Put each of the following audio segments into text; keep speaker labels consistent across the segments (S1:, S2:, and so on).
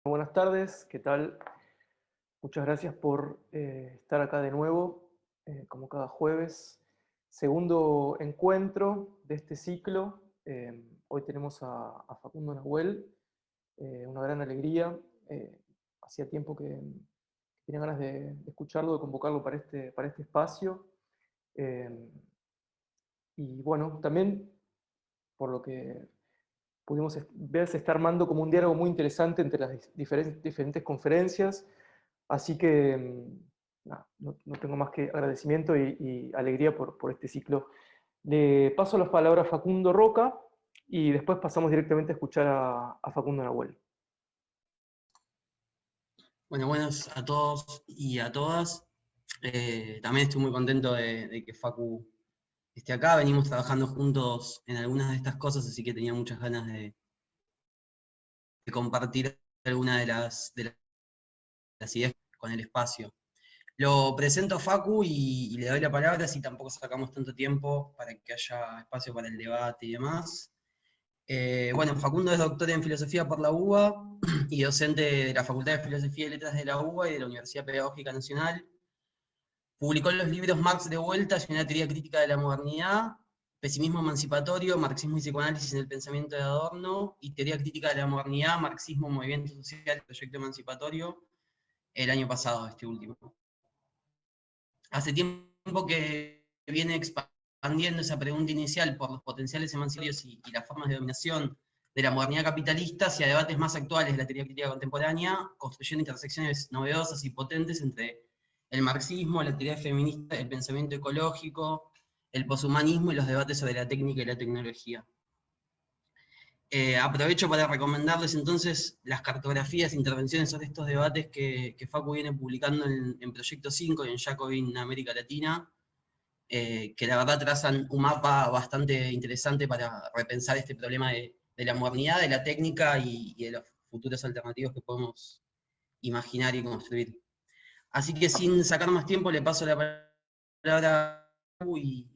S1: Buenas tardes, ¿qué tal? Muchas gracias por estar acá de nuevo, como cada jueves. Segundo encuentro de este ciclo. Hoy tenemos a Facundo Nahuel, una gran alegría. Hacía tiempo que tenía ganas de escucharlo, de convocarlo para este espacio. Eh, y bueno, también por lo que pudimos ver, se está armando como un diálogo muy interesante entre las diferentes conferencias. Así que nada, no tengo más que agradecimiento y alegría por este ciclo. Le paso las palabras a Facundo Roca y después pasamos directamente a escuchar a Facundo Nahuel.
S2: Bueno, buenas a todos y a todas. También estoy muy contento de que Facu esté acá. Venimos trabajando juntos en algunas de estas cosas, así que tenía muchas ganas de compartir algunas de las ideas con el espacio. Lo presento a Facu y le doy la palabra, si tampoco sacamos tanto tiempo para que haya espacio para el debate y demás. Bueno, Facundo es doctor en filosofía por la UBA y docente de la Facultad de Filosofía y Letras de la UBA y de la Universidad Pedagógica Nacional. Publicó los libros Marx de Vueltas y una teoría crítica de la modernidad, Pesimismo emancipatorio, Marxismo y psicoanálisis en el pensamiento de Adorno, y Teoría crítica de la modernidad, Marxismo, movimiento social y proyecto emancipatorio, el año pasado, este último. Hace tiempo que viene expandiendo esa pregunta inicial por los potenciales emancipatorios y las formas de dominación de la modernidad capitalista hacia debates más actuales de la teoría crítica contemporánea, construyendo intersecciones novedosas y potentes entre el marxismo, la teoría feminista, el pensamiento ecológico, el poshumanismo y los debates sobre la técnica y la tecnología. Aprovecho para recomendarles entonces las cartografías e intervenciones sobre estos debates que Facu viene publicando en Proyecto 5 y en Jacobin América Latina, que la verdad trazan un mapa bastante interesante para repensar este problema de la modernidad, de la técnica y de los futuros alternativos que podemos imaginar y construir. Así que sin sacar más tiempo, le paso la palabra a Facu y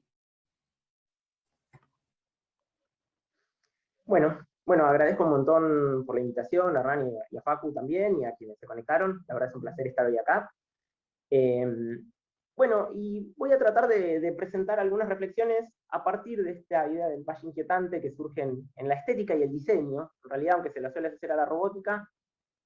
S3: Bueno, agradezco un montón por la invitación, a Hernán y a Facu también, y a quienes se conectaron. La verdad es un placer estar hoy acá. Eh, bueno, y voy a tratar de presentar algunas reflexiones a partir de esta idea del valle inquietante que surge en la estética y el diseño, en realidad, aunque se la suele hacer a la robótica,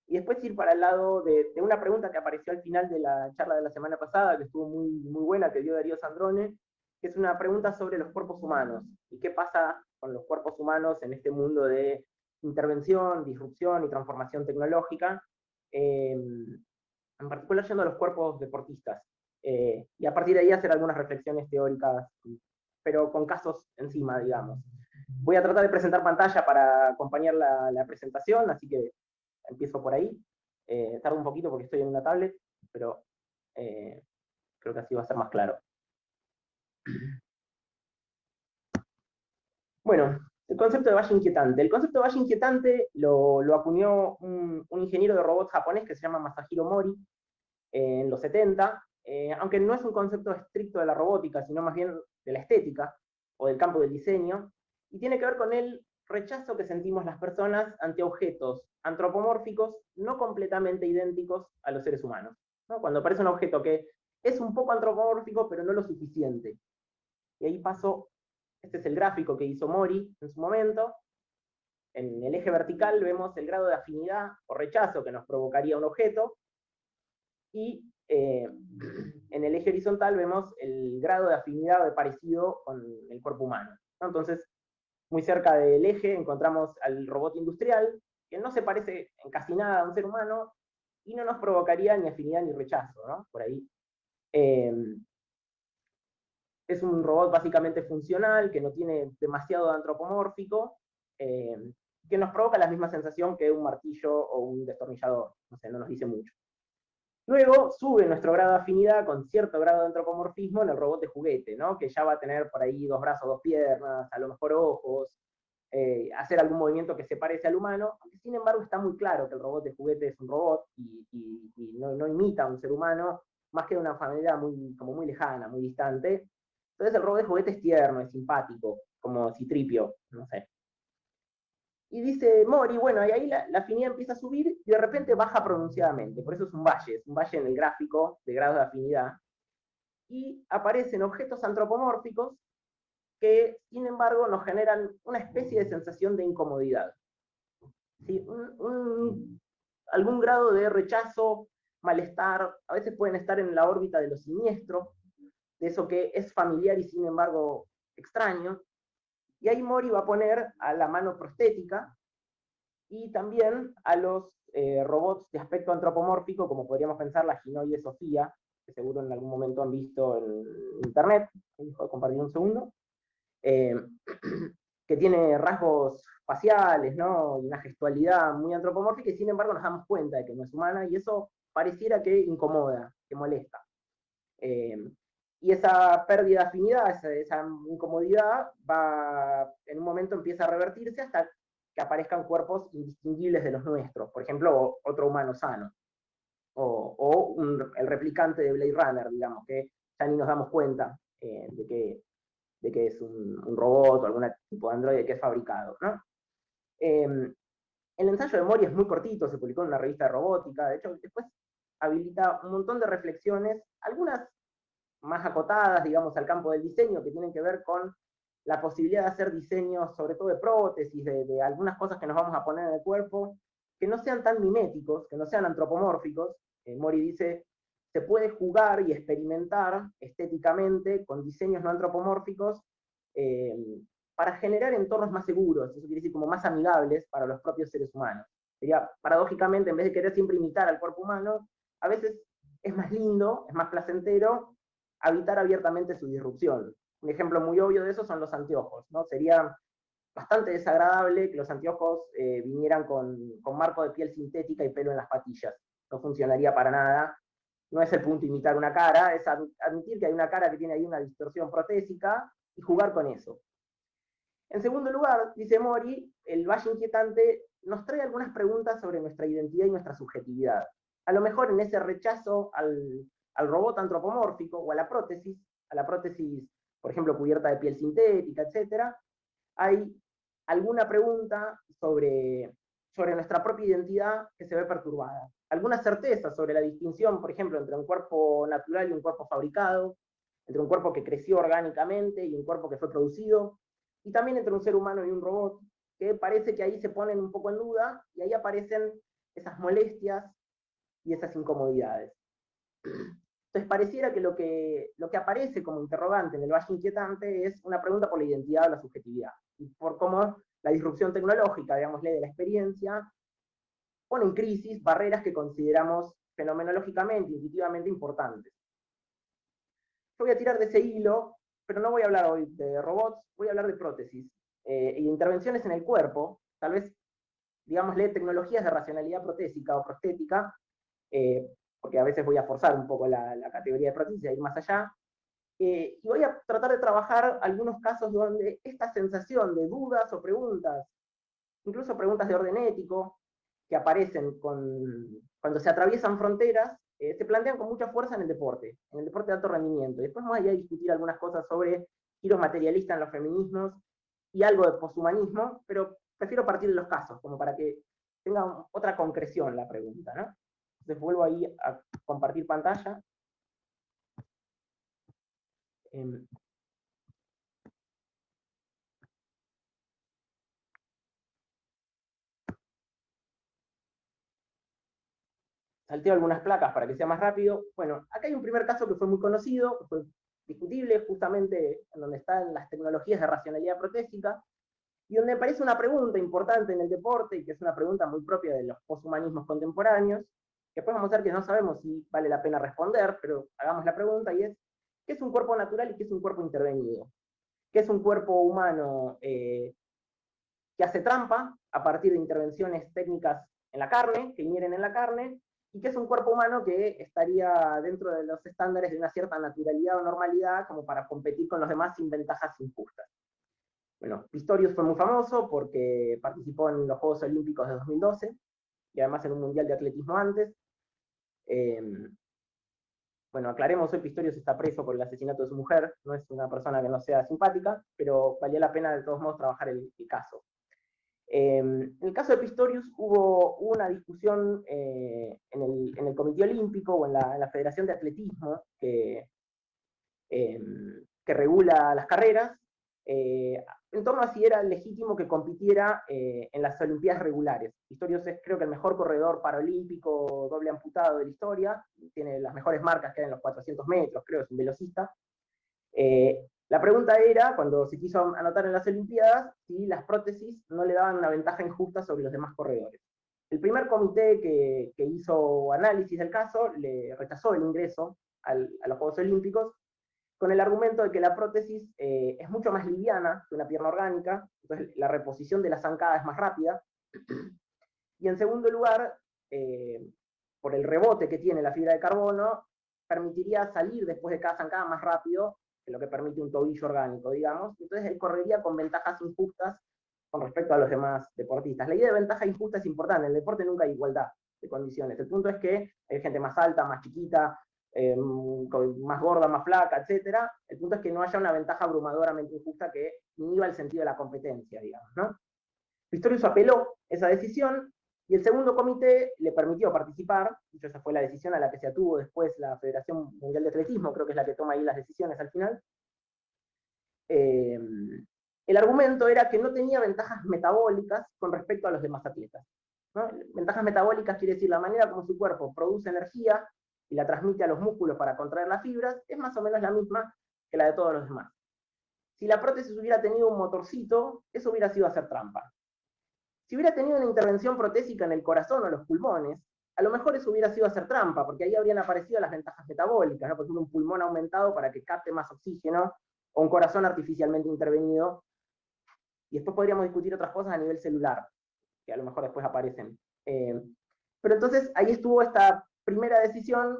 S3: y después ir para el lado de una pregunta que apareció al final de la charla de la semana pasada, que estuvo muy buena, que dio Darío Sandrone, que es una pregunta sobre los cuerpos humanos y qué pasa con los cuerpos humanos en este mundo de intervención, disrupción y transformación tecnológica, en particular yendo a los cuerpos deportistas. Y a partir de ahí hacer algunas reflexiones teóricas, pero con casos encima, digamos. Voy a tratar de presentar pantalla para acompañar la presentación, así que empiezo por ahí. Tardo un poquito porque estoy en una tablet, pero creo que así va a ser más claro. Bueno, el concepto de valle inquietante. El concepto de valle inquietante lo acuñó un ingeniero de robots japonés que se llama Masahiro Mori en los 70, aunque no es un concepto estricto de la robótica, sino más bien de la estética o del campo del diseño, y tiene que ver con el rechazo que sentimos las personas ante objetos antropomórficos no completamente idénticos a los seres humanos, ¿no? Cuando aparece un objeto que es un poco antropomórfico, pero no lo suficiente. Y ahí paso, este es el gráfico que hizo Mori en su momento. En el eje vertical vemos el grado de afinidad o rechazo que nos provocaría un objeto, y en el eje horizontal vemos el grado de afinidad o de parecido con el cuerpo humano, ¿no? Entonces, muy cerca del eje encontramos al robot industrial, que no se parece en casi nada a un ser humano y no nos provocaría ni afinidad ni rechazo, ¿no? Por ahí. Eh, es un robot básicamente funcional, que no tiene demasiado antropomórfico, que nos provoca la misma sensación que un martillo o un destornillador, no sé, no nos dice mucho. Luego sube nuestro grado de afinidad con cierto grado de antropomorfismo en el robot de juguete, ¿no? Que ya va a tener por ahí 2 brazos, 2 piernas, a lo mejor ojos, hacer algún movimiento que se parece al humano, aunque sin embargo está muy claro que el robot de juguete es un robot y no imita a un ser humano, más que de una familia como muy lejana, muy distante. Entonces el robot de juguete es tierno, es simpático, como Citripio, no sé. Y dice Mori, bueno, y ahí la afinidad empieza a subir y de repente baja pronunciadamente. Por eso es un valle en el gráfico de grados de afinidad. Y aparecen objetos antropomórficos que, sin embargo, nos generan una especie de sensación de incomodidad. ¿Sí? Algún grado de rechazo, malestar, a veces pueden estar en la órbita de lo siniestro, de eso que es familiar y sin embargo extraño. Y ahí Mori va a poner a la mano prostética y también a los robots de aspecto antropomórfico, como podríamos pensar la Ginoide Sofía, que seguro en algún momento han visto en internet. Voy a compartir un segundo. Que tiene rasgos faciales, ¿no? Y una gestualidad muy antropomórfica, y sin embargo nos damos cuenta de que no es humana, y eso pareciera que incomoda, que molesta. Y esa pérdida de afinidad, esa incomodidad, en un momento empieza a revertirse hasta que aparezcan cuerpos indistinguibles de los nuestros, por ejemplo, otro humano sano, o el replicante de Blade Runner, digamos, que ya ni nos damos cuenta de que es un robot o algún tipo de androide que es fabricado, ¿no? El ensayo de Mori es muy cortito, se publicó en una revista de robótica, de hecho después habilita un montón de reflexiones, algunas más acotadas, digamos, al campo del diseño, que tienen que ver con la posibilidad de hacer diseños, sobre todo de prótesis, de algunas cosas que nos vamos a poner en el cuerpo, que no sean tan miméticos, que no sean antropomórficos. Mori dice, se puede jugar y experimentar estéticamente con diseños no antropomórficos para generar entornos más seguros, eso quiere decir como más amigables para los propios seres humanos. Sería, paradójicamente, en vez de querer siempre imitar al cuerpo humano, a veces es más lindo, es más placentero habitar abiertamente su disrupción. Un ejemplo muy obvio de eso son los anteojos, ¿no? Sería bastante desagradable que los anteojos vinieran con marco de piel sintética y pelo en las patillas. No funcionaría para nada. No es el punto imitar una cara, es admitir que hay una cara que tiene ahí una distorsión protésica y jugar con eso. En segundo lugar, dice Mori, el valle inquietante nos trae algunas preguntas sobre nuestra identidad y nuestra subjetividad. A lo mejor en ese rechazo al robot antropomórfico o a la prótesis, por ejemplo, cubierta de piel sintética, etc., hay alguna pregunta sobre nuestra propia identidad que se ve perturbada. Alguna certeza sobre la distinción, por ejemplo, entre un cuerpo natural y un cuerpo fabricado, entre un cuerpo que creció orgánicamente y un cuerpo que fue producido, y también entre un ser humano y un robot, que parece que ahí se ponen un poco en duda, y ahí aparecen esas molestias y esas incomodidades. Entonces pareciera que lo que aparece como interrogante en el valle inquietante es una pregunta por la identidad o la subjetividad, y por cómo la disrupción tecnológica, digámosle, de la experiencia, pone en crisis barreras que consideramos fenomenológicamente, intuitivamente importantes. Yo voy a tirar de ese hilo, pero no voy a hablar hoy de robots, voy a hablar de prótesis y de intervenciones en el cuerpo, tal vez, digámosle, tecnologías de racionalidad protésica o prostética, porque a veces voy a forzar un poco la categoría de prótesis y ir más allá, y voy a tratar de trabajar algunos casos donde esta sensación de dudas o preguntas, incluso preguntas de orden ético, que aparecen cuando se atraviesan fronteras, se plantean con mucha fuerza en el deporte de alto rendimiento. Después vamos a ir a discutir algunas cosas sobre giros materialistas en los feminismos y algo de poshumanismo, pero prefiero partir de los casos, como para que tenga otra concreción la pregunta, ¿no? Entonces vuelvo ahí a compartir pantalla. Salteo algunas placas para que sea más rápido. Bueno, acá hay un primer caso que fue muy conocido, que fue discutible, justamente en donde están las tecnologías de racionalidad protésica, y donde aparece una pregunta importante en el deporte, y que es una pregunta muy propia de los poshumanismos contemporáneos, que después vamos a ver que no sabemos si vale la pena responder, pero hagamos la pregunta, y es, ¿qué es un cuerpo natural y qué es un cuerpo intervenido? ¿Qué es un cuerpo humano que hace trampa a partir de intervenciones técnicas en la carne, que inhieren en la carne, y que es un cuerpo humano que estaría dentro de los estándares de una cierta naturalidad o normalidad como para competir con los demás sin ventajas injustas? Bueno, Pistorius fue muy famoso porque participó en los Juegos Olímpicos de 2012 y además en un Mundial de Atletismo antes. Bueno, aclaremos, hoy Pistorius está preso por el asesinato de su mujer, no es una persona que no sea simpática, pero valía la pena de todos modos trabajar el caso. En el caso de Pistorius hubo una discusión en el Comité Olímpico o en la Federación de Atletismo que regula las carreras, en torno a si era legítimo que compitiera en las Olimpiadas regulares. Pistorius es, creo que, el mejor corredor paralímpico doble amputado de la historia, tiene las mejores marcas que hay en los 400 metros, creo, es un velocista. La pregunta era, cuando se quiso anotar en las Olimpiadas, si las prótesis no le daban una ventaja injusta sobre los demás corredores. El primer comité que hizo análisis del caso le rechazó el ingreso a los Juegos Olímpicos con el argumento de que la prótesis es mucho más liviana que una pierna orgánica, entonces la reposición de la zancada es más rápida, y en segundo lugar, por el rebote que tiene la fibra de carbono, permitiría salir después de cada zancada más rápido que lo que permite un tobillo orgánico, digamos, entonces él correría con ventajas injustas con respecto a los demás deportistas. La idea de ventaja injusta es importante, en el deporte nunca hay igualdad de condiciones, el punto es que hay gente más alta, más chiquita, más gorda, más flaca, etc. El punto es que no haya una ventaja abrumadoramente injusta que inhiba el sentido de la competencia, digamos, ¿no? Pistorius apeló esa decisión y el segundo comité le permitió participar, y esa fue la decisión a la que se atuvo después la Federación Mundial de Atletismo, creo que es la que toma ahí las decisiones al final. El argumento era que no tenía ventajas metabólicas con respecto a los demás atletas, ¿no? Ventajas metabólicas quiere decir la manera como su cuerpo produce energía y la transmite a los músculos para contraer las fibras, es más o menos la misma que la de todos los demás. Si la prótesis hubiera tenido un motorcito, eso hubiera sido hacer trampa. Si hubiera tenido una intervención protésica en el corazón o los pulmones, a lo mejor eso hubiera sido hacer trampa, porque ahí habrían aparecido las ventajas metabólicas, ¿no? Por ejemplo, un pulmón aumentado para que capte más oxígeno, o un corazón artificialmente intervenido. Y después podríamos discutir otras cosas a nivel celular, que a lo mejor después aparecen. Pero entonces ahí estuvo esta primera decisión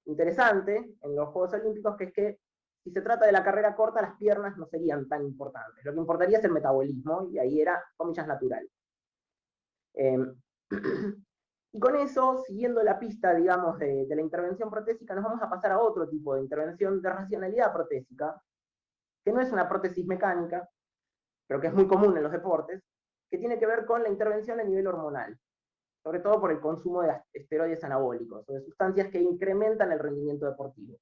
S3: interesante en los Juegos Olímpicos, que es que si se trata de la carrera corta, las piernas no serían tan importantes. Lo que importaría es el metabolismo, y ahí era, comillas, natural. Y con eso, siguiendo la pista, digamos, de la intervención protésica, nos vamos a pasar a otro tipo de intervención de racionalidad protésica, que no es una prótesis mecánica, pero que es muy común en los deportes, que tiene que ver con la intervención a nivel hormonal, sobre todo por el consumo de esteroides anabólicos, o de sustancias que incrementan el rendimiento deportivo,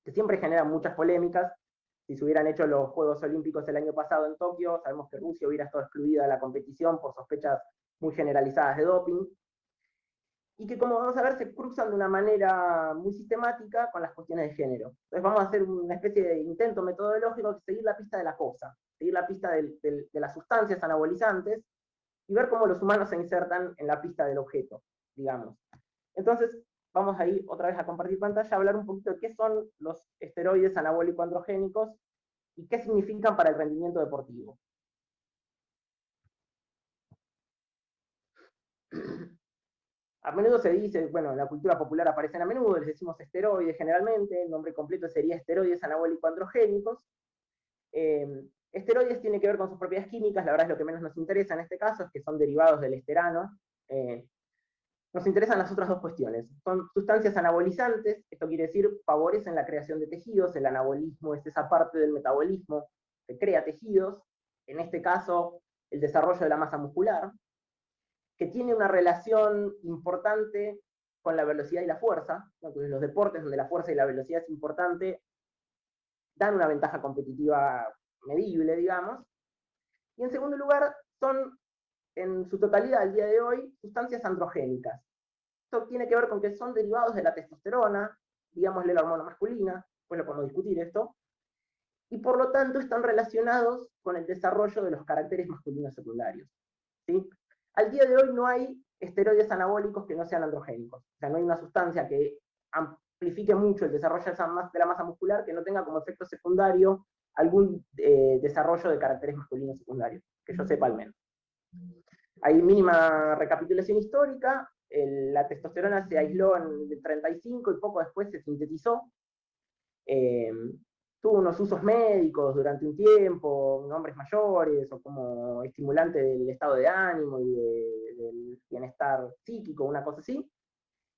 S3: que siempre generan muchas polémicas. Si se hubieran hecho los Juegos Olímpicos el año pasado en Tokio, sabemos que Rusia hubiera estado excluida de la competición por sospechas muy generalizadas de doping, y que, como vamos a ver, se cruzan de una manera muy sistemática con las cuestiones de género. Entonces vamos a hacer una especie de intento metodológico de seguir la pista de la cosa, seguir la pista de las sustancias anabolizantes, y ver cómo los humanos se insertan en la pista del objeto, digamos. Entonces, vamos a ir otra vez a compartir pantalla, a hablar un poquito de qué son los esteroides anabólico-androgénicos y qué significan para el rendimiento deportivo. A menudo se dice, bueno, en la cultura popular aparecen a menudo, les decimos esteroides generalmente, el nombre completo sería esteroides anabólico-androgénicos. Esteroides tiene que ver con sus propiedades químicas, la verdad es lo que menos nos interesa en este caso, es que son derivados del esterano. Nos interesan las otras dos cuestiones. Son sustancias anabolizantes, esto quiere decir favorecen la creación de tejidos, el anabolismo es esa parte del metabolismo que crea tejidos, en este caso el desarrollo de la masa muscular, que tiene una relación importante con la velocidad y la fuerza. Entonces los deportes donde la fuerza y la velocidad es importante dan una ventaja competitiva medible, digamos. Y en segundo lugar, son en su totalidad al día de hoy sustancias androgénicas. Esto tiene que ver con que son derivados de la testosterona, digámosle la hormona masculina, pues lo podemos discutir esto, y por lo tanto están relacionados con el desarrollo de los caracteres masculinos secundarios, ¿sí? Al día de hoy no hay esteroides anabólicos que no sean androgénicos, o sea, no hay una sustancia que amplifique mucho el desarrollo de la masa muscular que no tenga como efecto secundario algún desarrollo de caracteres masculinos secundarios, que yo sepa al menos. Hay mínima recapitulación histórica, la testosterona se aisló en el 35 y poco después se sintetizó. Tuvo unos usos médicos durante un tiempo, en hombres mayores, o como estimulante del estado de ánimo y del bienestar psíquico, una cosa así.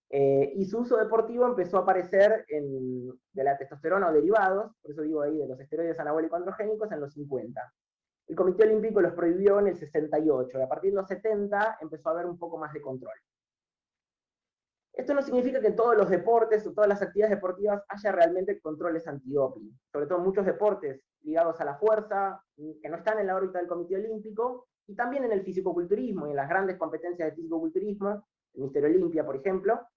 S3: Y su uso deportivo empezó a aparecer de la testosterona o derivados, por eso digo ahí de los esteroides anabólico-androgénicos, en los 50. El Comité Olímpico los prohibió en el 68, y a partir de los 70 empezó a haber un poco más de control. Esto no significa que en todos los deportes o todas las actividades deportivas haya realmente controles antidoping. Sobre todo muchos deportes ligados a la fuerza, que no están en la órbita del Comité Olímpico, y también en el fisicoculturismo y en las grandes competencias de fisicoculturismo, el Mister Olympia, por ejemplo,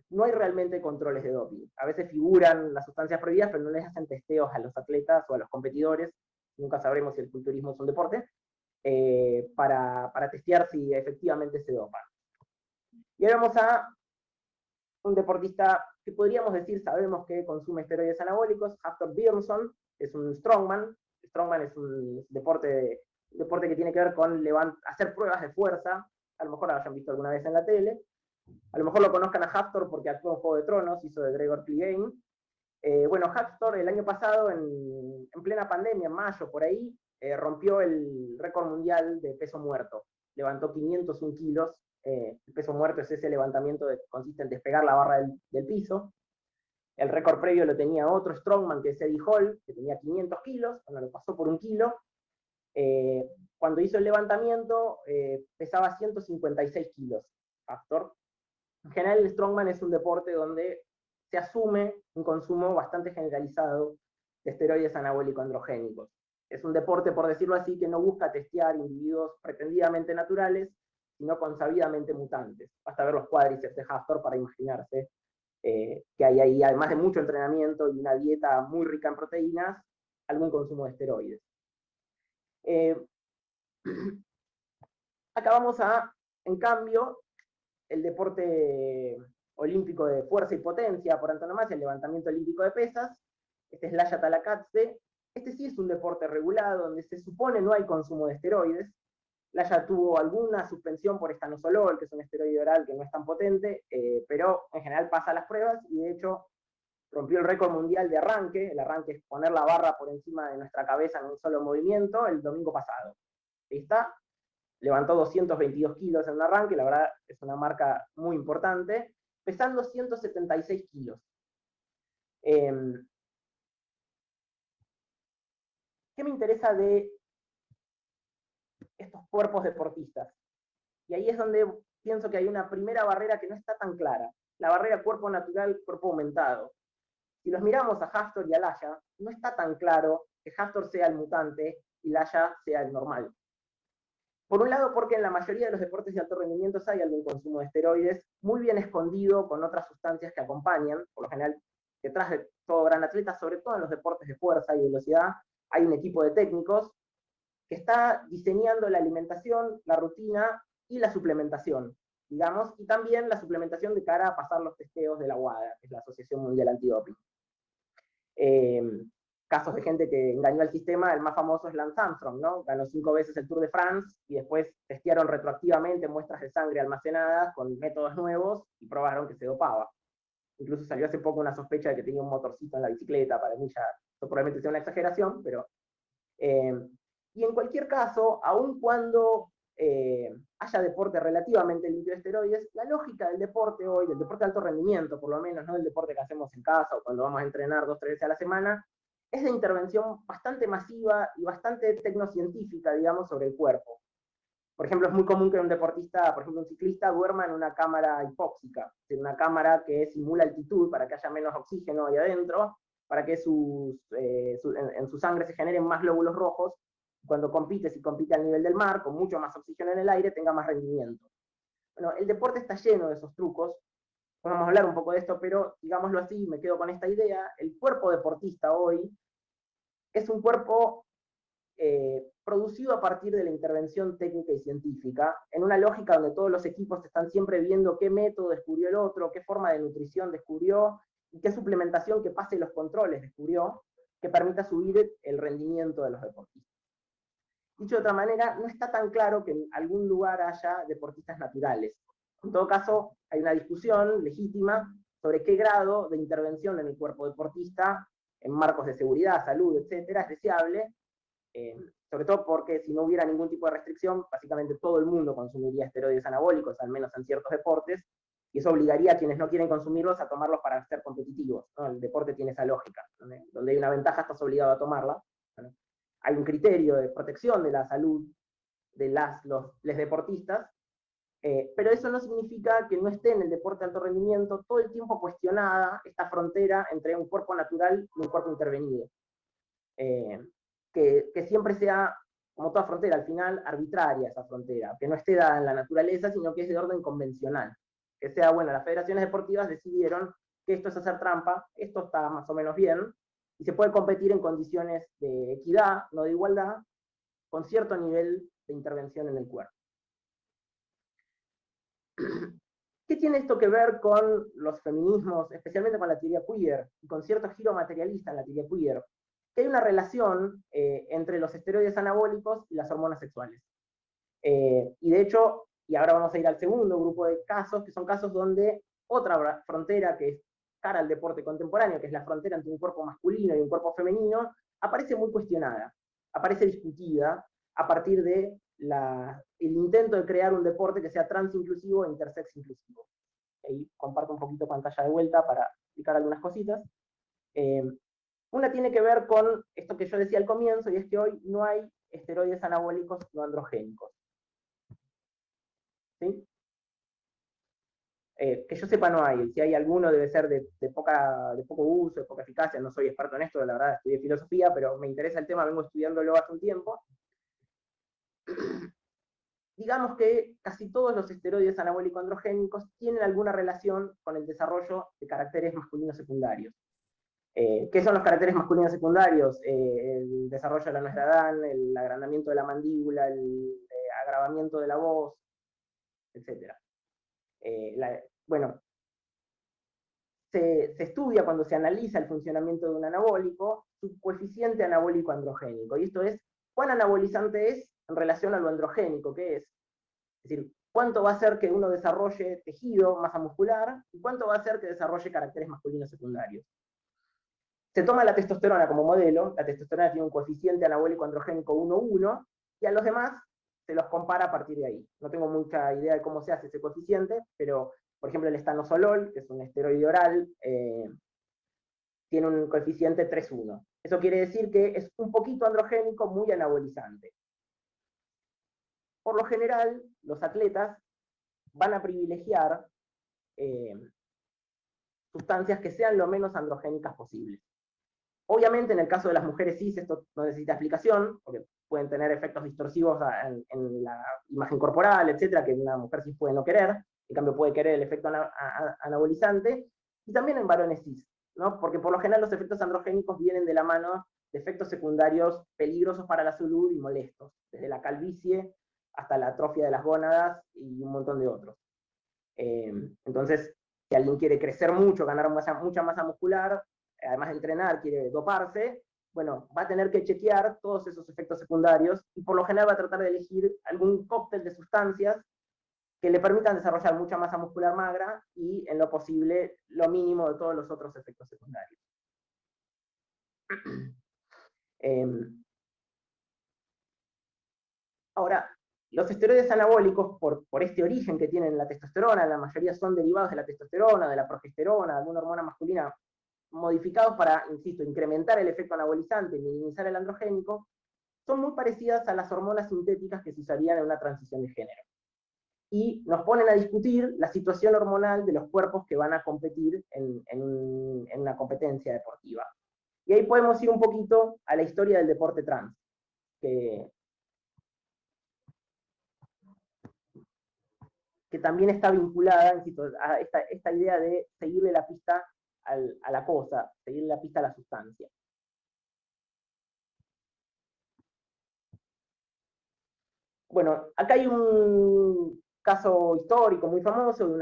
S3: no hay realmente controles de doping. A veces figuran las sustancias prohibidas, pero no les hacen testeos a los atletas o a los competidores, nunca sabremos si el culturismo es un deporte, para testear si efectivamente se dopan. Y ahora vamos a un deportista que podríamos decir, sabemos que consume esteroides anabólicos, Hafthor Björnsson, es un strongman. Strongman es un deporte que tiene que ver con hacer pruebas de fuerza, a lo mejor lo hayan visto alguna vez en la tele, a lo mejor lo conozcan a Hafthor porque actuó en Juego de Tronos, hizo de Gregor Clegane. Bueno, Hafthor el año pasado, en plena pandemia, en mayo, por ahí, rompió el récord mundial de peso muerto. Levantó 501 kilos. El peso muerto es ese levantamiento que consiste en despegar la barra del piso. El récord previo lo tenía otro strongman, que es Eddie Hall, que tenía 500 kilos, cuando lo pasó por 1 kilo. Cuando hizo el levantamiento, pesaba 156 kilos, Hafthor. En general, el strongman es un deporte donde se asume un consumo bastante generalizado de esteroides anabólicos androgénicos. Es un deporte, por decirlo así, que no busca testear individuos pretendidamente naturales, sino consabidamente mutantes. Basta ver los cuádriceps de Hafthor para imaginarse que hay ahí, además de mucho entrenamiento y una dieta muy rica en proteínas, algún consumo de esteroides. Acá vamos a, en cambio, el deporte olímpico de fuerza y potencia por antonomasia, el levantamiento olímpico de pesas. Este es Lajat Alakatse. Este sí es un deporte regulado, donde se supone no hay consumo de esteroides. Lajat tuvo alguna suspensión por estanozolol, que es un esteroide oral que no es tan potente, pero en general pasa las pruebas, y de hecho rompió el récord mundial de arranque. El arranque es poner la barra por encima de nuestra cabeza en un solo movimiento, el domingo pasado. Ahí está. Levantó 222 kilos en un arranque, la verdad es una marca muy importante, pesando 176 kilos. ¿Qué me interesa de estos cuerpos deportistas? Y ahí es donde pienso que hay una primera barrera que no está tan clara, la barrera cuerpo natural, cuerpo aumentado. Si los miramos a Hafthor y a Laya, no está tan claro que Hafthor sea el mutante y Laya sea el normal. Por un lado, porque en la mayoría de los deportes de alto rendimiento hay algún consumo de esteroides, muy bien escondido con otras sustancias que acompañan. Por lo general, detrás de todo gran atleta, sobre todo en los deportes de fuerza y velocidad, hay un equipo de técnicos que está diseñando la alimentación, la rutina y la suplementación, digamos, y también la suplementación de cara a pasar los testeos de la WADA, que es la Asociación Mundial Antidoping. Casos de gente que engañó al sistema, el más famoso es Lance Armstrong, ¿no? Ganó 5 veces el Tour de France y después testearon retroactivamente muestras de sangre almacenadas con métodos nuevos y probaron que se dopaba. Incluso salió hace poco una sospecha de que tenía un motorcito en la bicicleta. Para mí ya, esto probablemente sea una exageración, pero... y en cualquier caso, aun cuando haya deporte relativamente limpio de esteroides, la lógica del deporte hoy, del deporte de alto rendimiento por lo menos, no del deporte que hacemos en casa o cuando vamos a entrenar 2 o 3 veces a la semana, es de intervención bastante masiva y bastante tecnocientífica, digamos, sobre el cuerpo. Por ejemplo, es muy común que un deportista, por ejemplo un ciclista, duerma en una cámara hipóxica, en una cámara que simula altitud para que haya menos oxígeno ahí adentro, para que en su sangre se generen más glóbulos rojos. Cuando compite, si compite al nivel del mar, con mucho más oxígeno en el aire, tenga más rendimiento. Bueno, el deporte está lleno de esos trucos. Vamos a hablar un poco de esto, pero digámoslo así, me quedo con esta idea. El cuerpo deportista hoy es un cuerpo producido a partir de la intervención técnica y científica, en una lógica donde todos los equipos están siempre viendo qué método descubrió el otro, qué forma de nutrición descubrió, y qué suplementación que pase los controles descubrió, que permita subir el rendimiento de los deportistas. Dicho de otra manera, no está tan claro que en algún lugar haya deportistas naturales. En todo caso, hay una discusión legítima sobre qué grado de intervención en el cuerpo deportista, en marcos de seguridad, salud, etcétera, es deseable, sobre todo porque si no hubiera ningún tipo de restricción, básicamente todo el mundo consumiría esteroides anabólicos, al menos en ciertos deportes, y eso obligaría a quienes no quieren consumirlos a tomarlos para ser competitivos, ¿no? El deporte tiene esa lógica, donde hay una ventaja estás obligado a tomarla, ¿no? hay un criterio de protección de la salud de los deportistas, pero eso no significa que no esté en el deporte de alto rendimiento todo el tiempo cuestionada esta frontera entre un cuerpo natural y un cuerpo intervenido. Que siempre sea, como toda frontera, al final arbitraria esa frontera, que no esté dada en la naturaleza, sino que es de orden convencional. Que sea, bueno, las federaciones deportivas decidieron que esto es hacer trampa, esto está más o menos bien, y se puede competir en condiciones de equidad, no de igualdad, con cierto nivel de intervención en el cuerpo. ¿Qué tiene esto que ver con los feminismos, especialmente con la teoría queer, y con cierto giro materialista en la teoría queer? Que hay una relación entre los esteroides anabólicos y las hormonas sexuales. Y de hecho, y ahora vamos a ir al segundo grupo de casos, que son casos donde otra frontera que es cara al deporte contemporáneo, que es la frontera entre un cuerpo masculino y un cuerpo femenino, aparece muy cuestionada, aparece discutida a partir de el intento de crear un deporte que sea trans inclusivo e intersex inclusivo. Ahí comparto un poquito pantalla de vuelta para explicar algunas cositas. Una tiene que ver con esto que yo decía al comienzo, y es que hoy no hay esteroides anabólicos no androgénicos. ¿Sí? Que yo sepa no hay, si hay alguno debe ser de poco uso, de poca eficacia, no soy experto en esto, la verdad estudié filosofía, pero me interesa el tema, vengo estudiándolo hace un tiempo. Digamos que casi todos los esteroides anabólico-androgénicos tienen alguna relación con el desarrollo de caracteres masculinos secundarios. ¿Qué son los caracteres masculinos secundarios? El desarrollo de la nuez de Adán, el agrandamiento de la mandíbula, el agravamiento de la voz, etc. Bueno, se estudia cuando se analiza el funcionamiento de un anabólico su coeficiente anabólico androgénico, y esto es cuán anabolizante es en relación a lo androgénico que es. Es decir, cuánto va a hacer que uno desarrolle tejido, masa muscular, y cuánto va a hacer que desarrolle caracteres masculinos secundarios. Se toma la testosterona como modelo, la testosterona tiene un coeficiente anabólico androgénico 1,1, y a los demás se los compara a partir de ahí. No tengo mucha idea de cómo se hace ese coeficiente, pero por ejemplo el estanosolol, que es un esteroide oral, tiene un coeficiente 3,1. Eso quiere decir que es un poquito androgénico, muy anabolizante. Por lo general, los atletas van a privilegiar sustancias que sean lo menos androgénicas posibles. Obviamente, en el caso de las mujeres cis, esto no necesita explicación, porque pueden tener efectos distorsivos en la imagen corporal, etcétera, que una mujer cis puede no querer, en cambio puede querer el efecto anabolizante, y también en varones cis, ¿no? Porque por lo general los efectos androgénicos vienen de la mano de efectos secundarios peligrosos para la salud y molestos, desde la calvicie hasta la atrofia de las gónadas y un montón de otros. Entonces, si alguien quiere crecer mucho, ganar mucha masa muscular, además de entrenar, quiere doparse, bueno, va a tener que chequear todos esos efectos secundarios, y por lo general va a tratar de elegir algún cóctel de sustancias que le permitan desarrollar mucha masa muscular magra y, en lo posible, lo mínimo de todos los otros efectos secundarios. Ahora, los esteroides anabólicos, por este origen que tienen la testosterona, la mayoría son derivados de la testosterona, de la progesterona, de alguna hormona masculina, modificados para, insisto, incrementar el efecto anabolizante y minimizar el androgénico, son muy parecidas a las hormonas sintéticas que se usarían en una transición de género. Y nos ponen a discutir la situación hormonal de los cuerpos que van a competir en una competencia deportiva. Y ahí podemos ir un poquito a la historia del deporte trans, que también está vinculada, insisto, a esta idea de seguirle la pista a la cosa, seguirle la pista a la sustancia. Bueno, acá hay un caso histórico muy famoso de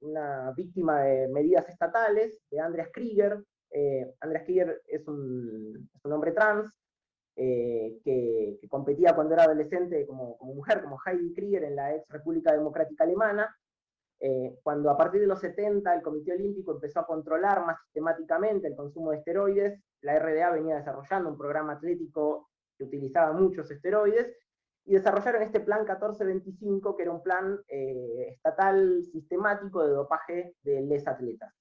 S3: una víctima de medidas estatales, de Andreas Krieger. Andreas Krieger es un hombre trans que competía cuando era adolescente como mujer, como Heidi Krieger en la ex República Democrática Alemana. Cuando a partir de los 70 el Comité Olímpico empezó a controlar más sistemáticamente el consumo de esteroides, la RDA venía desarrollando un programa atlético que utilizaba muchos esteroides, y desarrollaron este plan 1425, que era un plan estatal sistemático de dopaje de les atletas.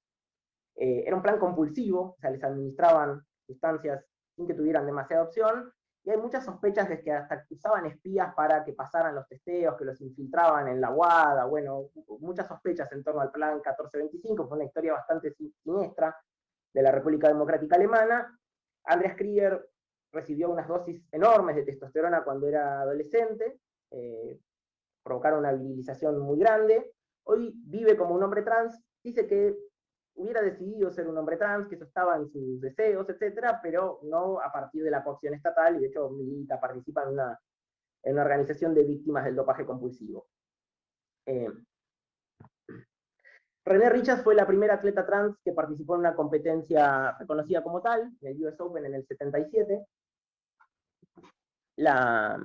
S3: Era un plan compulsivo, o sea, les administraban sustancias sin que tuvieran demasiada opción, y hay muchas sospechas de que hasta usaban espías para que pasaran los testeos, que los infiltraban en la WADA, bueno, muchas sospechas en torno al plan 1425, fue una historia bastante siniestra de la República Democrática Alemana. Andreas Krieger recibió unas dosis enormes de testosterona cuando era adolescente, provocaron una virilización muy grande. Hoy vive como un hombre trans, dice que hubiera decidido ser un hombre trans, que eso estaba en sus deseos, etcétera, pero no a partir de la coacción estatal, y de hecho milita, participa en una organización de víctimas del dopaje compulsivo. René Richards fue la primera atleta trans que participó en una competencia reconocida como tal, en el US Open en el 77. La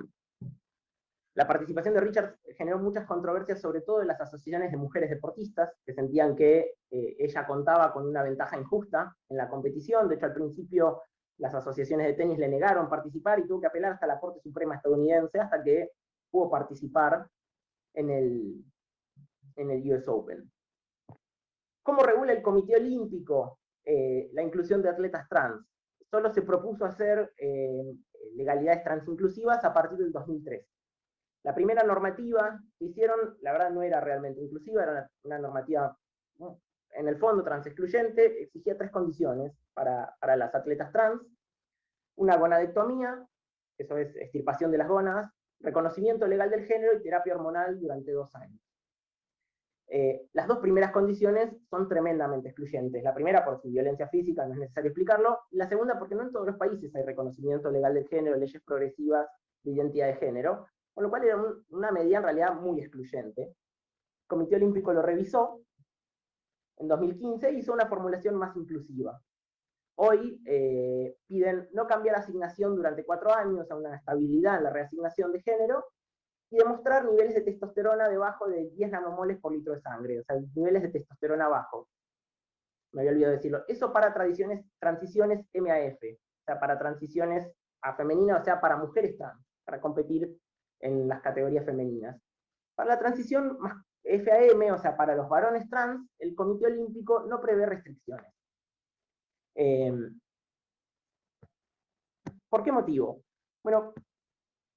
S3: participación de Richards generó muchas controversias, sobre todo en las asociaciones de mujeres deportistas, que sentían que ella contaba con una ventaja injusta en la competición. De hecho, al principio las asociaciones de tenis le negaron participar y tuvo que apelar hasta la Corte Suprema estadounidense hasta que pudo participar en el US Open. ¿Cómo regula el Comité Olímpico la inclusión de atletas trans? Solo se propuso hacer legalidades transinclusivas a partir del 2003. La primera normativa que hicieron, la verdad no era realmente inclusiva, era una normativa, en el fondo, transexcluyente, exigía 3 condiciones para las atletas trans: una gonadectomía, eso es extirpación de las gónadas, reconocimiento legal del género y terapia hormonal durante 2 años. Las 2 primeras condiciones son tremendamente excluyentes. La primera por su violencia física, no es necesario explicarlo, y la segunda porque no en todos los países hay reconocimiento legal del género, leyes progresivas de identidad de género, con lo cual era una medida en realidad muy excluyente. El Comité Olímpico lo revisó en 2015 e hizo una formulación más inclusiva. Hoy piden no cambiar asignación durante 4 años, a una estabilidad en la reasignación de género, y demostrar niveles de testosterona debajo de 10 nanomoles por litro de sangre, o sea, niveles de testosterona bajos. Me había olvidado decirlo. Eso para transiciones MAF, o sea, para transiciones a femenina, o sea, para mujeres trans, para competir en las categorías femeninas. Para la transición FAM, o sea, para los varones trans, el Comité Olímpico no prevé restricciones. ¿Por qué motivo? Bueno,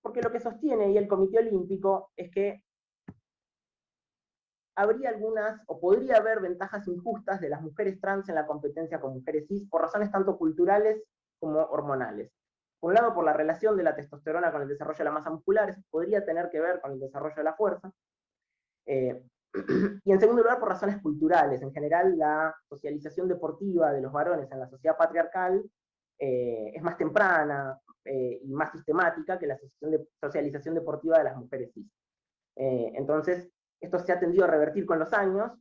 S3: porque lo que sostiene ahí el Comité Olímpico es que habría algunas, o podría haber ventajas injustas de las mujeres trans en la competencia con mujeres cis, por razones tanto culturales como hormonales. Por un lado, por la relación de la testosterona con el desarrollo de la masa muscular, eso podría tener que ver con el desarrollo de la fuerza. Y en segundo lugar, por razones culturales. En general, la socialización deportiva de los varones en la sociedad patriarcal es más temprana y más sistemática que la socialización deportiva de las mujeres cis. Entonces, esto se ha tendido a revertir con los años.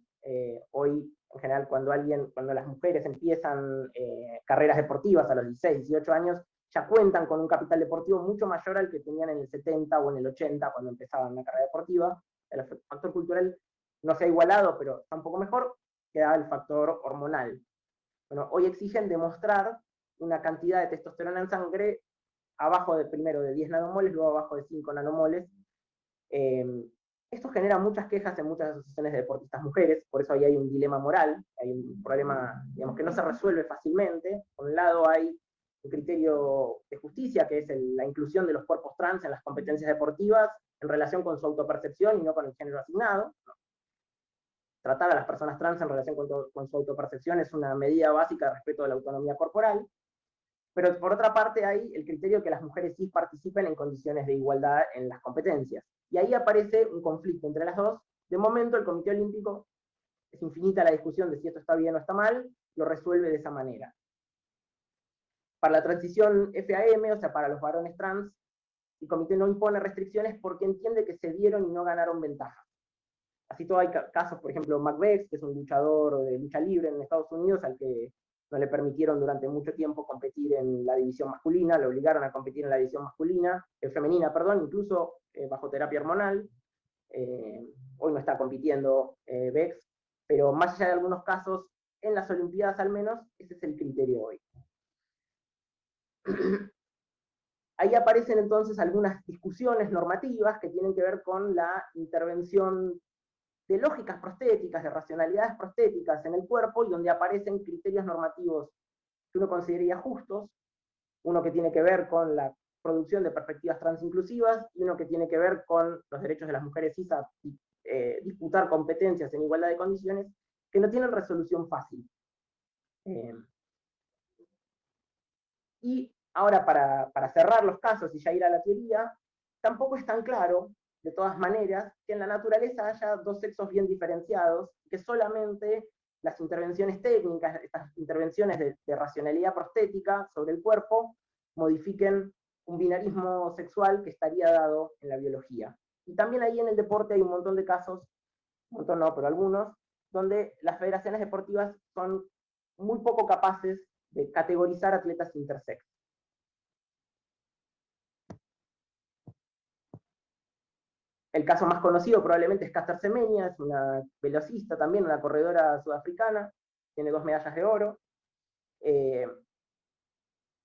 S3: Hoy, en general, cuando las mujeres empiezan carreras deportivas a los 16, 18 años, ya cuentan con un capital deportivo mucho mayor al que tenían en el 70 o en el 80 cuando empezaban una carrera deportiva. El factor cultural no se ha igualado, pero está un poco mejor, queda el factor hormonal. Bueno, hoy exigen demostrar una cantidad de testosterona en sangre abajo primero de 10 nanomoles, luego abajo de 5 nanomoles. Esto genera muchas quejas en muchas asociaciones de deportistas mujeres, por eso ahí hay un dilema moral, hay un problema, digamos, que no se resuelve fácilmente. Por un lado hay un criterio de justicia, que es la inclusión de los cuerpos trans en las competencias deportivas en relación con su autopercepción y no con el género asignado. Tratar a las personas trans en relación con su autopercepción es una medida básica de respeto de la autonomía corporal. Pero por otra parte hay el criterio de que las mujeres cis participen en condiciones de igualdad en las competencias. Y ahí aparece un conflicto entre las dos. De momento el Comité Olímpico, es infinita la discusión de si esto está bien o está mal, lo resuelve de esa manera. Para la transición FAM, o sea, para los varones trans, el comité no impone restricciones porque entiende que se dieron y no ganaron ventajas. Así todo hay casos, por ejemplo, Macbex, que es un luchador de lucha libre en Estados Unidos, al que no le permitieron durante mucho tiempo competir en la división masculina, lo obligaron a competir en la división femenina, incluso bajo terapia hormonal. Hoy no está compitiendo Bex, pero más allá de algunos casos, en las Olimpiadas al menos, ese es el criterio hoy. Ahí aparecen entonces algunas discusiones normativas que tienen que ver con la intervención de lógicas prostéticas, de racionalidades prostéticas en el cuerpo, y donde aparecen criterios normativos que uno consideraría justos. Uno que tiene que ver con la producción de perspectivas transinclusivas y uno que tiene que ver con los derechos de las mujeres cis a disputar competencias en igualdad de condiciones, que no tienen resolución fácil. Y ahora, para cerrar los casos y ya ir a la teoría, tampoco es tan claro, de todas maneras, que en la naturaleza haya dos sexos bien diferenciados, que solamente las intervenciones técnicas, estas intervenciones de racionalidad prostética sobre el cuerpo, modifiquen un binarismo sexual que estaría dado en la biología. Y también ahí en el deporte hay un montón de casos, un montón no, pero algunos, donde las federaciones deportivas son muy poco capaces de categorizar atletas intersex. El caso más conocido probablemente es Caster Semenya, es una velocista también, una corredora sudafricana, tiene 2 medallas de oro.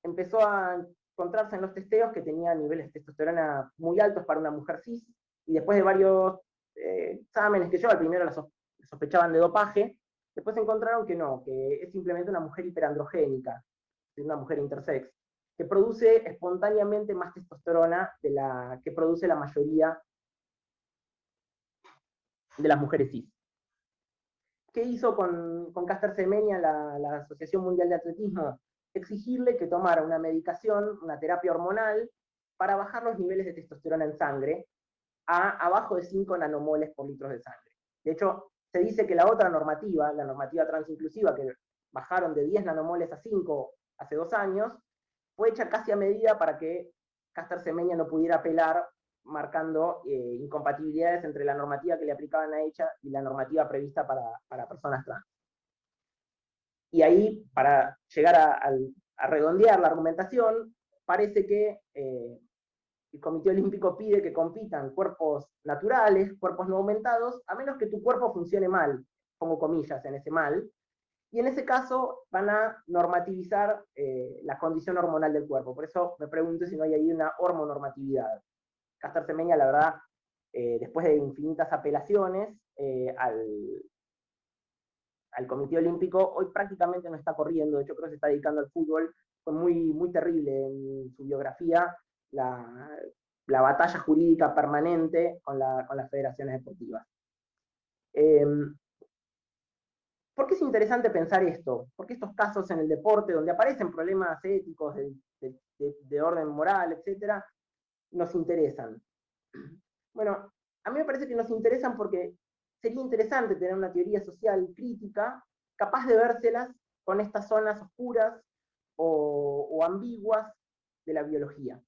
S3: Empezó a encontrarse en los testeos que tenía niveles de testosterona muy altos para una mujer cis, y después de varios exámenes que al primero la sospechaban de dopaje, después encontraron que no, que es simplemente una mujer hiperandrogénica, una mujer intersex, que produce espontáneamente más testosterona de la que produce la mayoría de las mujeres cis. ¿Qué hizo con Caster Semenya la Asociación Mundial de Atletismo? Exigirle que tomara una medicación, una terapia hormonal, para bajar los niveles de testosterona en sangre a abajo de 5 nanomoles por litro de sangre. De hecho, se dice que la otra normativa, la normativa transinclusiva, que bajaron de 10 nanomoles a 5 hace 2 años, fue hecha casi a medida para que Caster Semenya no pudiera apelar, marcando incompatibilidades entre la normativa que le aplicaban a ella y la normativa prevista para personas trans. Y ahí, para llegar a redondear la argumentación, parece que el Comité Olímpico pide que compitan cuerpos naturales, cuerpos no aumentados, a menos que tu cuerpo funcione mal, pongo comillas en ese mal, y en ese caso van a normativizar la condición hormonal del cuerpo. Por eso me pregunto si no hay ahí una hormonormatividad. Caster Semenya, la verdad, después de infinitas apelaciones al Comité Olímpico, hoy prácticamente no está corriendo, de hecho creo que se está dedicando al fútbol. Fue muy, muy terrible en su biografía la batalla jurídica permanente con las federaciones deportivas. ¿Por qué es interesante pensar esto? Porque estos casos en el deporte, donde aparecen problemas éticos de orden moral, etcétera, nos interesan? Bueno, a mí me parece que nos interesan porque sería interesante tener una teoría social crítica capaz de vérselas con estas zonas oscuras o ambiguas de la biología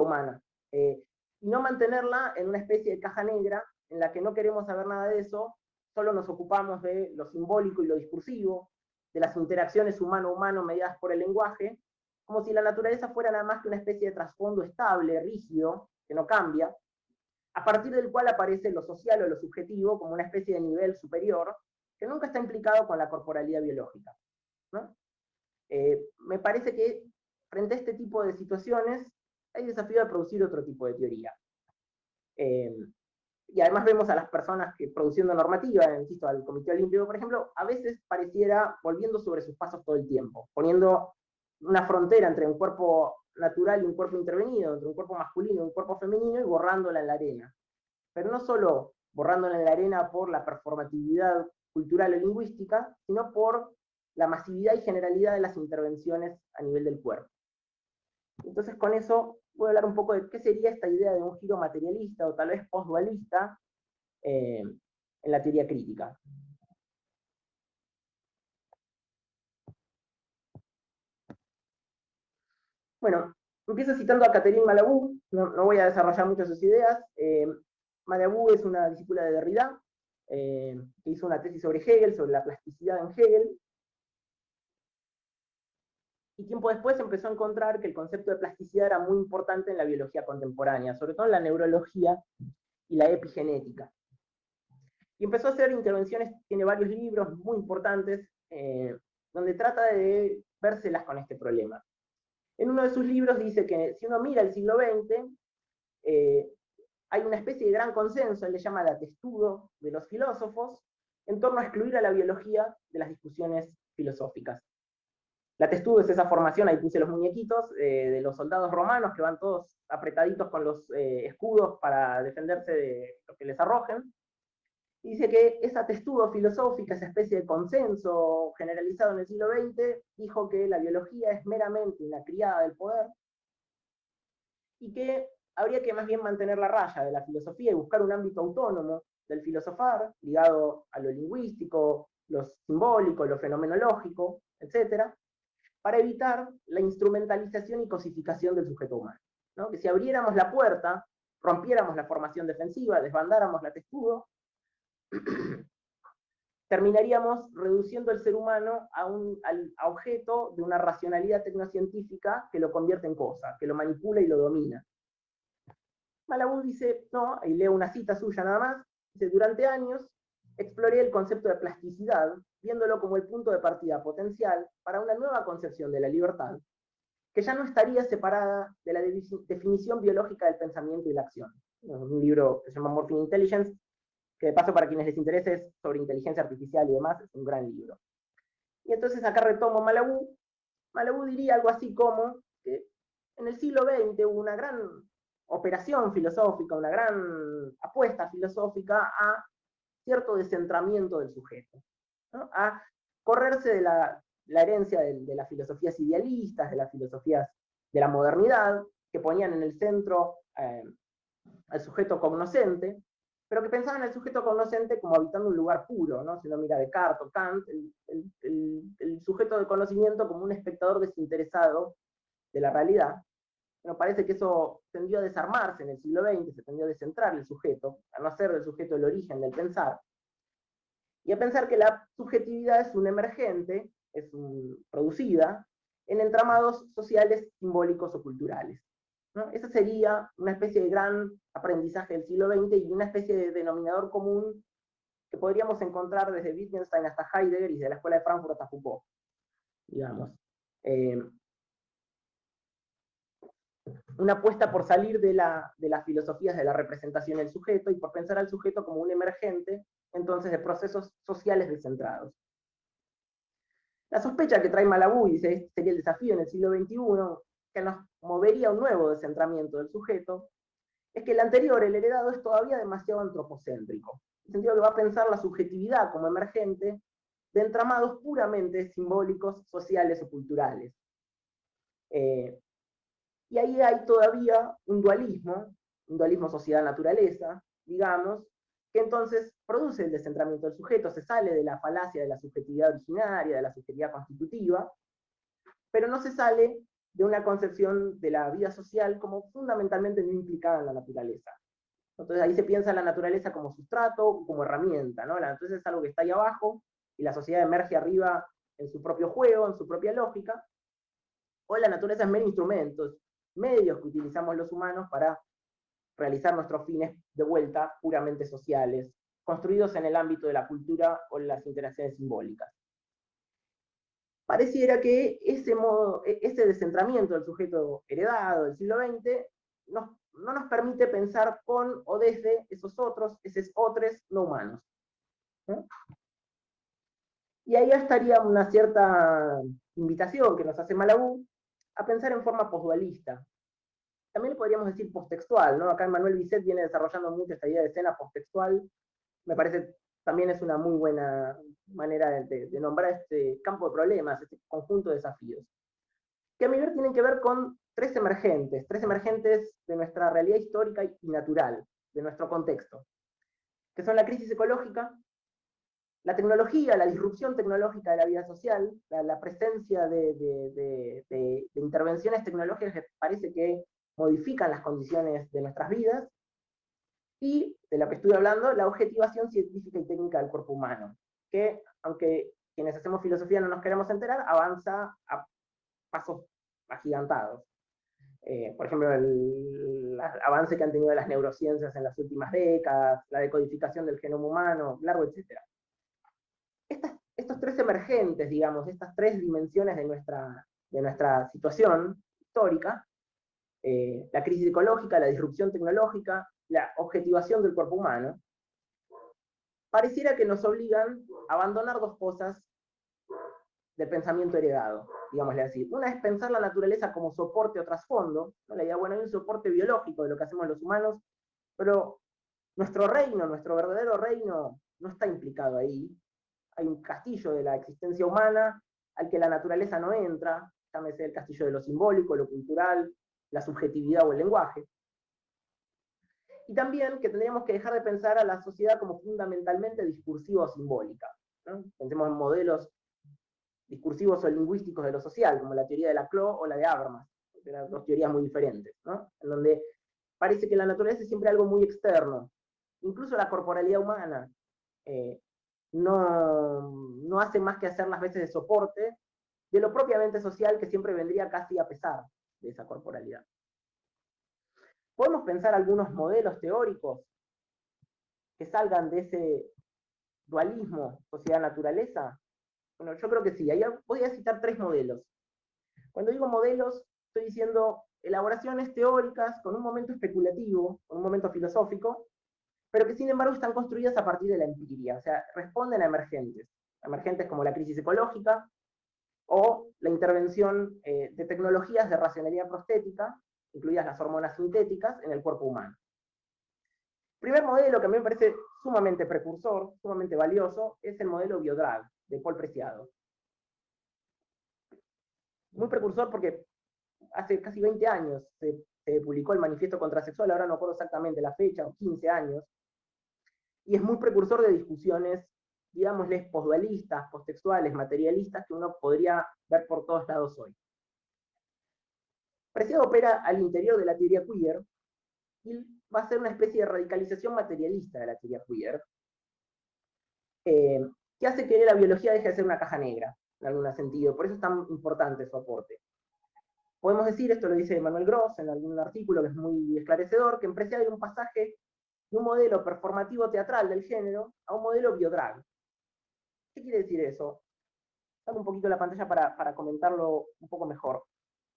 S3: humana, y no mantenerla en una especie de caja negra en la que no queremos saber nada de eso, solo nos ocupamos de lo simbólico y lo discursivo, de las interacciones humano-humano mediadas por el lenguaje, como si la naturaleza fuera nada más que una especie de trasfondo estable, rígido, que no cambia, a partir del cual aparece lo social o lo subjetivo como una especie de nivel superior que nunca está implicado con la corporalidad biológica, ¿no? Me parece que frente a este tipo de situaciones hay desafío de producir otro tipo de teoría. Y además vemos a las personas que produciendo normativa, insisto, al Comité Olímpico, por ejemplo, a veces pareciera volviendo sobre sus pasos todo el tiempo, poniendo una frontera entre un cuerpo natural y un cuerpo intervenido, entre un cuerpo masculino y un cuerpo femenino, y borrándola en la arena. Pero no solo borrándola en la arena por la performatividad cultural o lingüística, sino por la masividad y generalidad de las intervenciones a nivel del cuerpo. Entonces con eso voy a hablar un poco de qué sería esta idea de un giro materialista o tal vez postdualista en la teoría crítica. Bueno, empiezo citando a Catherine Malabou, no voy a desarrollar mucho sus ideas. Malabou es una discípula de Derrida, que hizo una tesis sobre Hegel, sobre la plasticidad en Hegel, y tiempo después empezó a encontrar que el concepto de plasticidad era muy importante en la biología contemporánea, sobre todo en la neurología y la epigenética. Y empezó a hacer intervenciones, tiene varios libros muy importantes, donde trata de vérselas con este problema. En uno de sus libros dice que si uno mira el siglo XX, hay una especie de gran consenso, él le llama la testudo de los filósofos, en torno a excluir a la biología de las discusiones filosóficas. La testudo es esa formación, ahí puse los muñequitos, de los soldados romanos que van todos apretaditos con los escudos para defenderse de lo que les arrojen. Y dice que esa testudo filosófica, esa especie de consenso generalizado en el siglo XX, dijo que la biología es meramente una criada del poder, y que habría que más bien mantener la raya de la filosofía y buscar un ámbito autónomo del filosofar, ligado a lo lingüístico, lo simbólico, lo fenomenológico, etc., para evitar la instrumentalización y cosificación del sujeto humano, ¿no? Que si abriéramos la puerta, rompiéramos la formación defensiva, desbandáramos la testudo, terminaríamos reduciendo el ser humano a objeto de una racionalidad tecnocientífica que lo convierte en cosa, que lo manipula y lo domina. Malabú dice, no, y leo una cita suya nada más, dice, durante años exploré el concepto de plasticidad, viéndolo como el punto de partida potencial para una nueva concepción de la libertad, que ya no estaría separada de la definición biológica del pensamiento y la acción. Es un libro que se llama Morphing Intelligence, que de paso para quienes les interese es sobre inteligencia artificial y demás, es un gran libro. Y entonces acá retomo Malabú. Malabú diría algo así como que en el siglo XX hubo una gran operación filosófica, una gran apuesta filosófica a cierto descentramiento del sujeto, ¿no? A correrse de la herencia de las filosofías idealistas, de las filosofías de la modernidad, que ponían en el centro al sujeto cognoscente, pero que pensaban al sujeto cognoscente como habitando un lugar puro, ¿no? Si uno mira Descartes o Kant, el sujeto de conocimiento como un espectador desinteresado de la realidad. Bueno, parece que eso tendió a desarmarse en el siglo XX, se tendió a descentrar el sujeto, a no hacer del sujeto el origen del pensar, y a pensar que la subjetividad es un emergente, es producida en entramados sociales, simbólicos o culturales, ¿no? Esa sería una especie de gran aprendizaje del siglo XX y una especie de denominador común que podríamos encontrar desde Wittgenstein hasta Heidegger y desde la Escuela de Frankfurt hasta Foucault, digamos. Una apuesta por salir de las filosofías de la representación del sujeto y por pensar al sujeto como un emergente, entonces, de procesos sociales descentrados. La sospecha que trae Malabú, y dice, este sería el desafío en el siglo XXI, que nos movería a un nuevo descentramiento del sujeto, es que el anterior, el heredado, es todavía demasiado antropocéntrico. En el sentido que va a pensar la subjetividad como emergente de entramados puramente simbólicos, sociales o culturales. Y ahí hay todavía un dualismo sociedad-naturaleza, digamos, que entonces produce el descentramiento del sujeto, se sale de la falacia de la subjetividad originaria, de la subjetividad constitutiva, pero no se sale de una concepción de la vida social como fundamentalmente no implicada en la naturaleza. Entonces ahí se piensa la naturaleza como sustrato, como herramienta, ¿no? La naturaleza es algo que está ahí abajo, y la sociedad emerge arriba en su propio juego, en su propia lógica, o la naturaleza es mero instrumentos, medios que utilizamos los humanos para realizar nuestros fines de vuelta puramente sociales, construidos en el ámbito de la cultura o las interacciones simbólicas. Pareciera que ese descentramiento del sujeto heredado del siglo XX no nos permite pensar con o desde esos otros no humanos, ¿no? Y ahí estaría una cierta invitación que nos hace Malabú a pensar en forma posdualista. También le podríamos decir posttextual, ¿no? Acá Emmanuel Bisset viene desarrollando mucho esta idea de escena posttextual. Me parece también es una muy buena manera de nombrar este campo de problemas, este conjunto de desafíos, que a mi ver tienen que ver con tres emergentes de nuestra realidad histórica y natural, de nuestro contexto, que son la crisis ecológica, la tecnología, la disrupción tecnológica de la vida social, la presencia de intervenciones tecnológicas que parece que modifican las condiciones de nuestras vidas, y de lo que estuve hablando, la objetivación científica y técnica del cuerpo humano, que, aunque quienes hacemos filosofía no nos queremos enterar, avanza a pasos agigantados. Por ejemplo, el avance que han tenido las neurociencias en las últimas décadas, la decodificación del genoma humano, largo, etc. Estos tres emergentes, digamos, estas tres dimensiones de nuestra situación histórica, la crisis ecológica, la disrupción tecnológica, la objetivación del cuerpo humano, pareciera que nos obligan a abandonar dos cosas del pensamiento heredado, digámosle así. Una es pensar la naturaleza como soporte o trasfondo, ¿no? La idea, bueno, hay un soporte biológico de lo que hacemos los humanos, pero nuestro reino, nuestro verdadero reino, no está implicado ahí. Hay un castillo de la existencia humana al que la naturaleza no entra, llámese el castillo de lo simbólico, lo cultural, la subjetividad o el lenguaje. Y también que tendríamos que dejar de pensar a la sociedad como fundamentalmente discursiva o simbólica, ¿no? Pensemos en modelos discursivos o lingüísticos de lo social, como la teoría de Laclau o la de Habermas, que eran dos teorías muy diferentes, ¿no? En donde parece que la naturaleza es siempre algo muy externo. Incluso la corporalidad humana no hace más que hacer las veces de soporte de lo propiamente social que siempre vendría casi a pesar de esa corporalidad. ¿Podemos pensar algunos modelos teóricos que salgan de ese dualismo sociedad-naturaleza? Bueno, yo creo que sí. Ahí voy a citar 3 modelos. Cuando digo modelos, estoy diciendo elaboraciones teóricas con un momento especulativo, con un momento filosófico, pero que sin embargo están construidas a partir de la empiria, o sea, responden a emergentes como la crisis ecológica o la intervención de tecnologías de racionalidad prostética, incluidas las hormonas sintéticas, en el cuerpo humano. El primer modelo que a mí me parece sumamente precursor, sumamente valioso, es el modelo Biodrag, de Paul Preciado. Muy precursor porque hace casi 20 años se publicó el Manifiesto Contrasexual, ahora no recuerdo exactamente la fecha, 15 años, y es muy precursor de discusiones, digámosles, posdualistas, posttextuales, materialistas, que uno podría ver por todos lados hoy. Preciado opera al interior de la teoría queer, y va a ser una especie de radicalización materialista de la teoría queer, que hace que la biología deje de ser una caja negra, en algún sentido. Por eso es tan importante su aporte. Podemos decir, esto lo dice Manuel Gross en algún artículo que es muy esclarecedor, que en Preciado hay un pasaje de un modelo performativo teatral del género a un modelo biodrag. ¿Qué quiere decir eso? Dame un poquito la pantalla para comentarlo un poco mejor.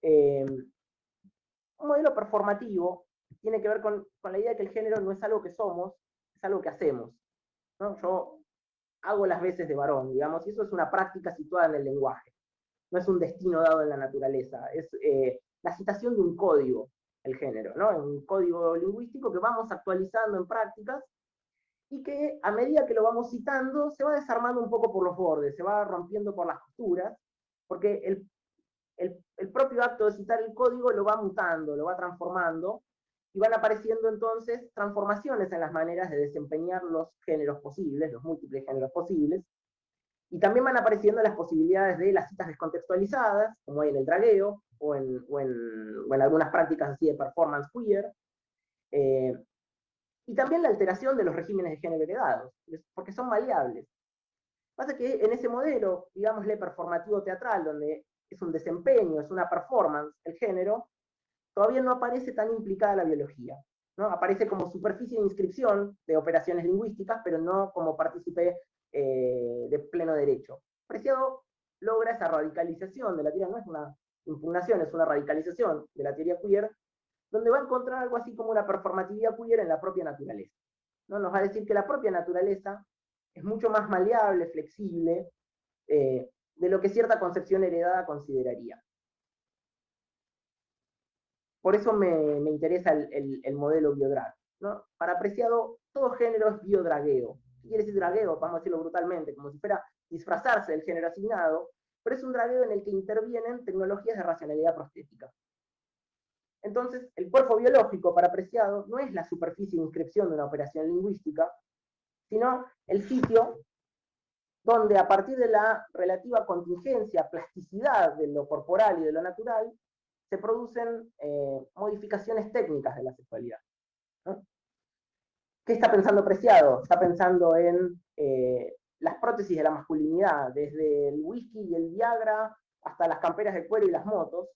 S3: Un modelo performativo tiene que ver con la idea de que el género no es algo que somos, es algo que hacemos, ¿no? Yo hago las veces de varón, digamos, y eso es una práctica situada en el lenguaje. No es un destino dado en la naturaleza, es la citación de un código, el género, ¿no? Un código lingüístico que vamos actualizando en prácticas y que a medida que lo vamos citando se va desarmando un poco por los bordes, se va rompiendo por las costuras, porque el propio acto de citar el código lo va mutando, lo va transformando, y van apareciendo entonces transformaciones en las maneras de desempeñar los géneros posibles, los múltiples géneros posibles, y también van apareciendo las posibilidades de las citas descontextualizadas, como hay en el dragueo, o en algunas prácticas así de performance queer, y también la alteración de los regímenes de género heredados, porque son maleables. Pasa que en ese modelo, digámosle performativo teatral, donde es un desempeño, es una performance, el género, todavía no aparece tan implicada la biología, ¿no? Aparece como superficie de inscripción de operaciones lingüísticas, pero no como partícipe de pleno derecho. Preciado logra esa radicalización de la teoría, no es una impugnación, es una radicalización de la teoría queer, donde va a encontrar algo así como una performatividad queer en la propia naturaleza, ¿no? Nos va a decir que la propia naturaleza es mucho más maleable, flexible, de lo que cierta concepción heredada consideraría. Por eso me interesa el modelo biodrag, ¿no? Para Preciado, todo género es biodragueo. ¿Qué quiere decir dragueo? Vamos a decirlo brutalmente, como si fuera disfrazarse del género asignado, pero es un dragueo en el que intervienen tecnologías de racionalidad prostética. Entonces, el cuerpo biológico para Preciado no es la superficie de inscripción de una operación lingüística, sino el sitio donde a partir de la relativa contingencia, plasticidad de lo corporal y de lo natural, se producen modificaciones técnicas de la sexualidad, ¿no? ¿Qué está pensando Preciado? Está pensando en las prótesis de la masculinidad, desde el whisky y el Viagra hasta las camperas de cuero y las motos,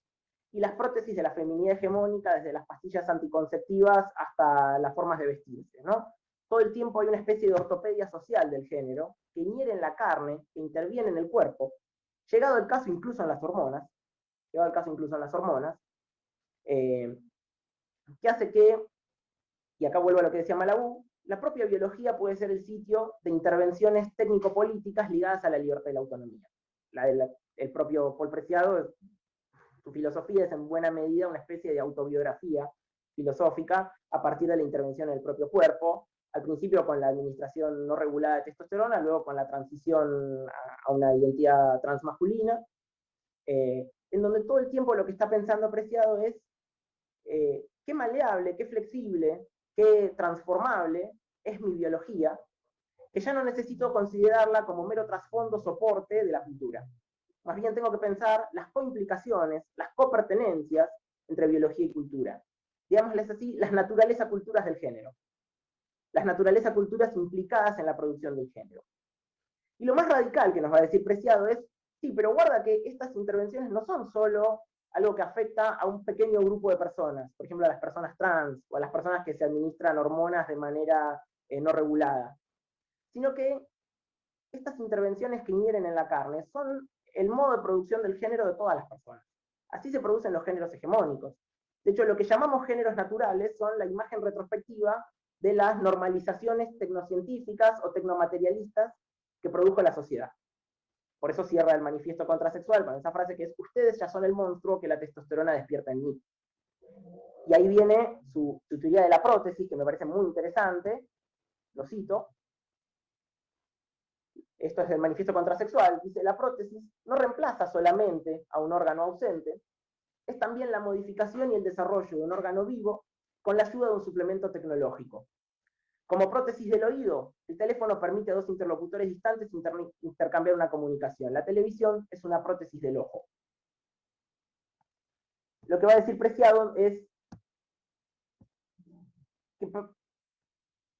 S3: y las prótesis de la feminidad hegemónica, desde las pastillas anticonceptivas hasta las formas de vestirse, ¿no? Todo el tiempo hay una especie de ortopedia social del género, que inhiere en la carne, que interviene en el cuerpo, llegado el caso incluso en las hormonas, que hace que, y acá vuelvo a lo que decía Malabú, la propia biología puede ser el sitio de intervenciones técnico-políticas ligadas a la libertad y la autonomía. el propio Paul Preciado, su filosofía es en buena medida una especie de autobiografía filosófica a partir de la intervención en el propio cuerpo, al principio con la administración no regulada de testosterona, luego con la transición a una identidad transmasculina, en donde todo el tiempo lo que está pensando Preciado es qué maleable, qué flexible, qué transformable es mi biología, que ya no necesito considerarla como mero trasfondo, soporte de la cultura. Más bien tengo que pensar las coimplicaciones, las copertenencias entre biología y cultura. Digámosles así, las naturaleza-culturas del género. Las naturaleza-culturas implicadas en la producción del género. Y lo más radical que nos va a decir Preciado es, sí, pero guarda que estas intervenciones no son solo algo que afecta a un pequeño grupo de personas, por ejemplo a las personas trans o a las personas que se administran hormonas de manera no regulada, sino que estas intervenciones que inhieren en la carne son el modo de producción del género de todas las personas. Así se producen los géneros hegemónicos. De hecho, lo que llamamos géneros naturales son la imagen retrospectiva de las normalizaciones tecnocientíficas o tecnomaterialistas que produjo la sociedad. Por eso cierra el manifiesto contrasexual con esa frase que es: ustedes ya son el monstruo que la testosterona despierta en mí. Y ahí viene su teoría de la prótesis, que me parece muy interesante, lo cito. Esto es el manifiesto contrasexual, dice: la prótesis no reemplaza solamente a un órgano ausente, es también la modificación y el desarrollo de un órgano vivo con la ayuda de un suplemento tecnológico. Como prótesis del oído, el teléfono permite a dos interlocutores distantes intercambiar una comunicación. La televisión es una prótesis del ojo. Lo que va a decir Preciado es que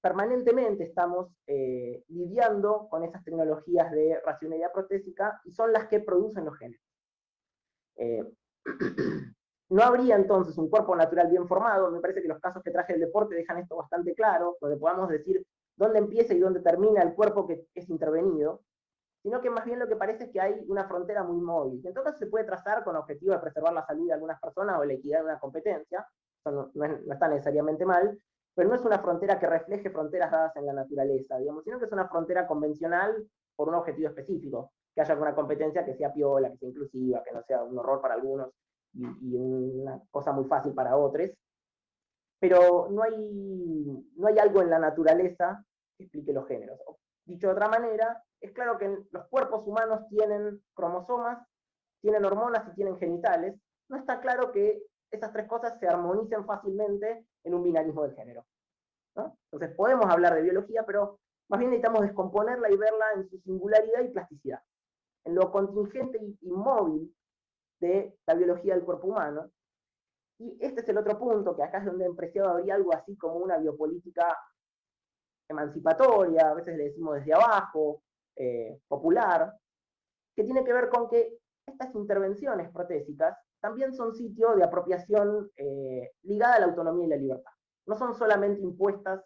S3: permanentemente estamos lidiando con esas tecnologías de racionalidad protésica y son las que producen los géneros. No habría entonces un cuerpo natural bien formado. Me parece que los casos que traje del deporte dejan esto bastante claro, donde podamos decir dónde empieza y dónde termina el cuerpo que es intervenido, sino que más bien lo que parece es que hay una frontera muy móvil, que en todo caso se puede trazar con el objetivo de preservar la salud de algunas personas o la equidad de una competencia. Eso no está necesariamente mal, pero no es una frontera que refleje fronteras dadas en la naturaleza, digamos, sino que es una frontera convencional por un objetivo específico, que haya alguna competencia que sea piola, que sea inclusiva, que no sea un horror para algunos y una cosa muy fácil para otros, pero no hay algo en la naturaleza que explique los géneros. Dicho de otra manera, es claro que los cuerpos humanos tienen cromosomas, tienen hormonas y tienen genitales. No está claro que esas tres cosas se armonicen fácilmente en un binarismo del género, ¿no? Entonces podemos hablar de biología, pero más bien necesitamos descomponerla y verla en su singularidad y plasticidad, en lo contingente y móvil de la biología del cuerpo humano. Y este es el otro punto, que acá es donde en Preciado habría algo así como una biopolítica emancipatoria, a veces le decimos desde abajo, popular, que tiene que ver con que estas intervenciones protésicas también son sitio de apropiación ligada a la autonomía y la libertad. No son solamente impuestas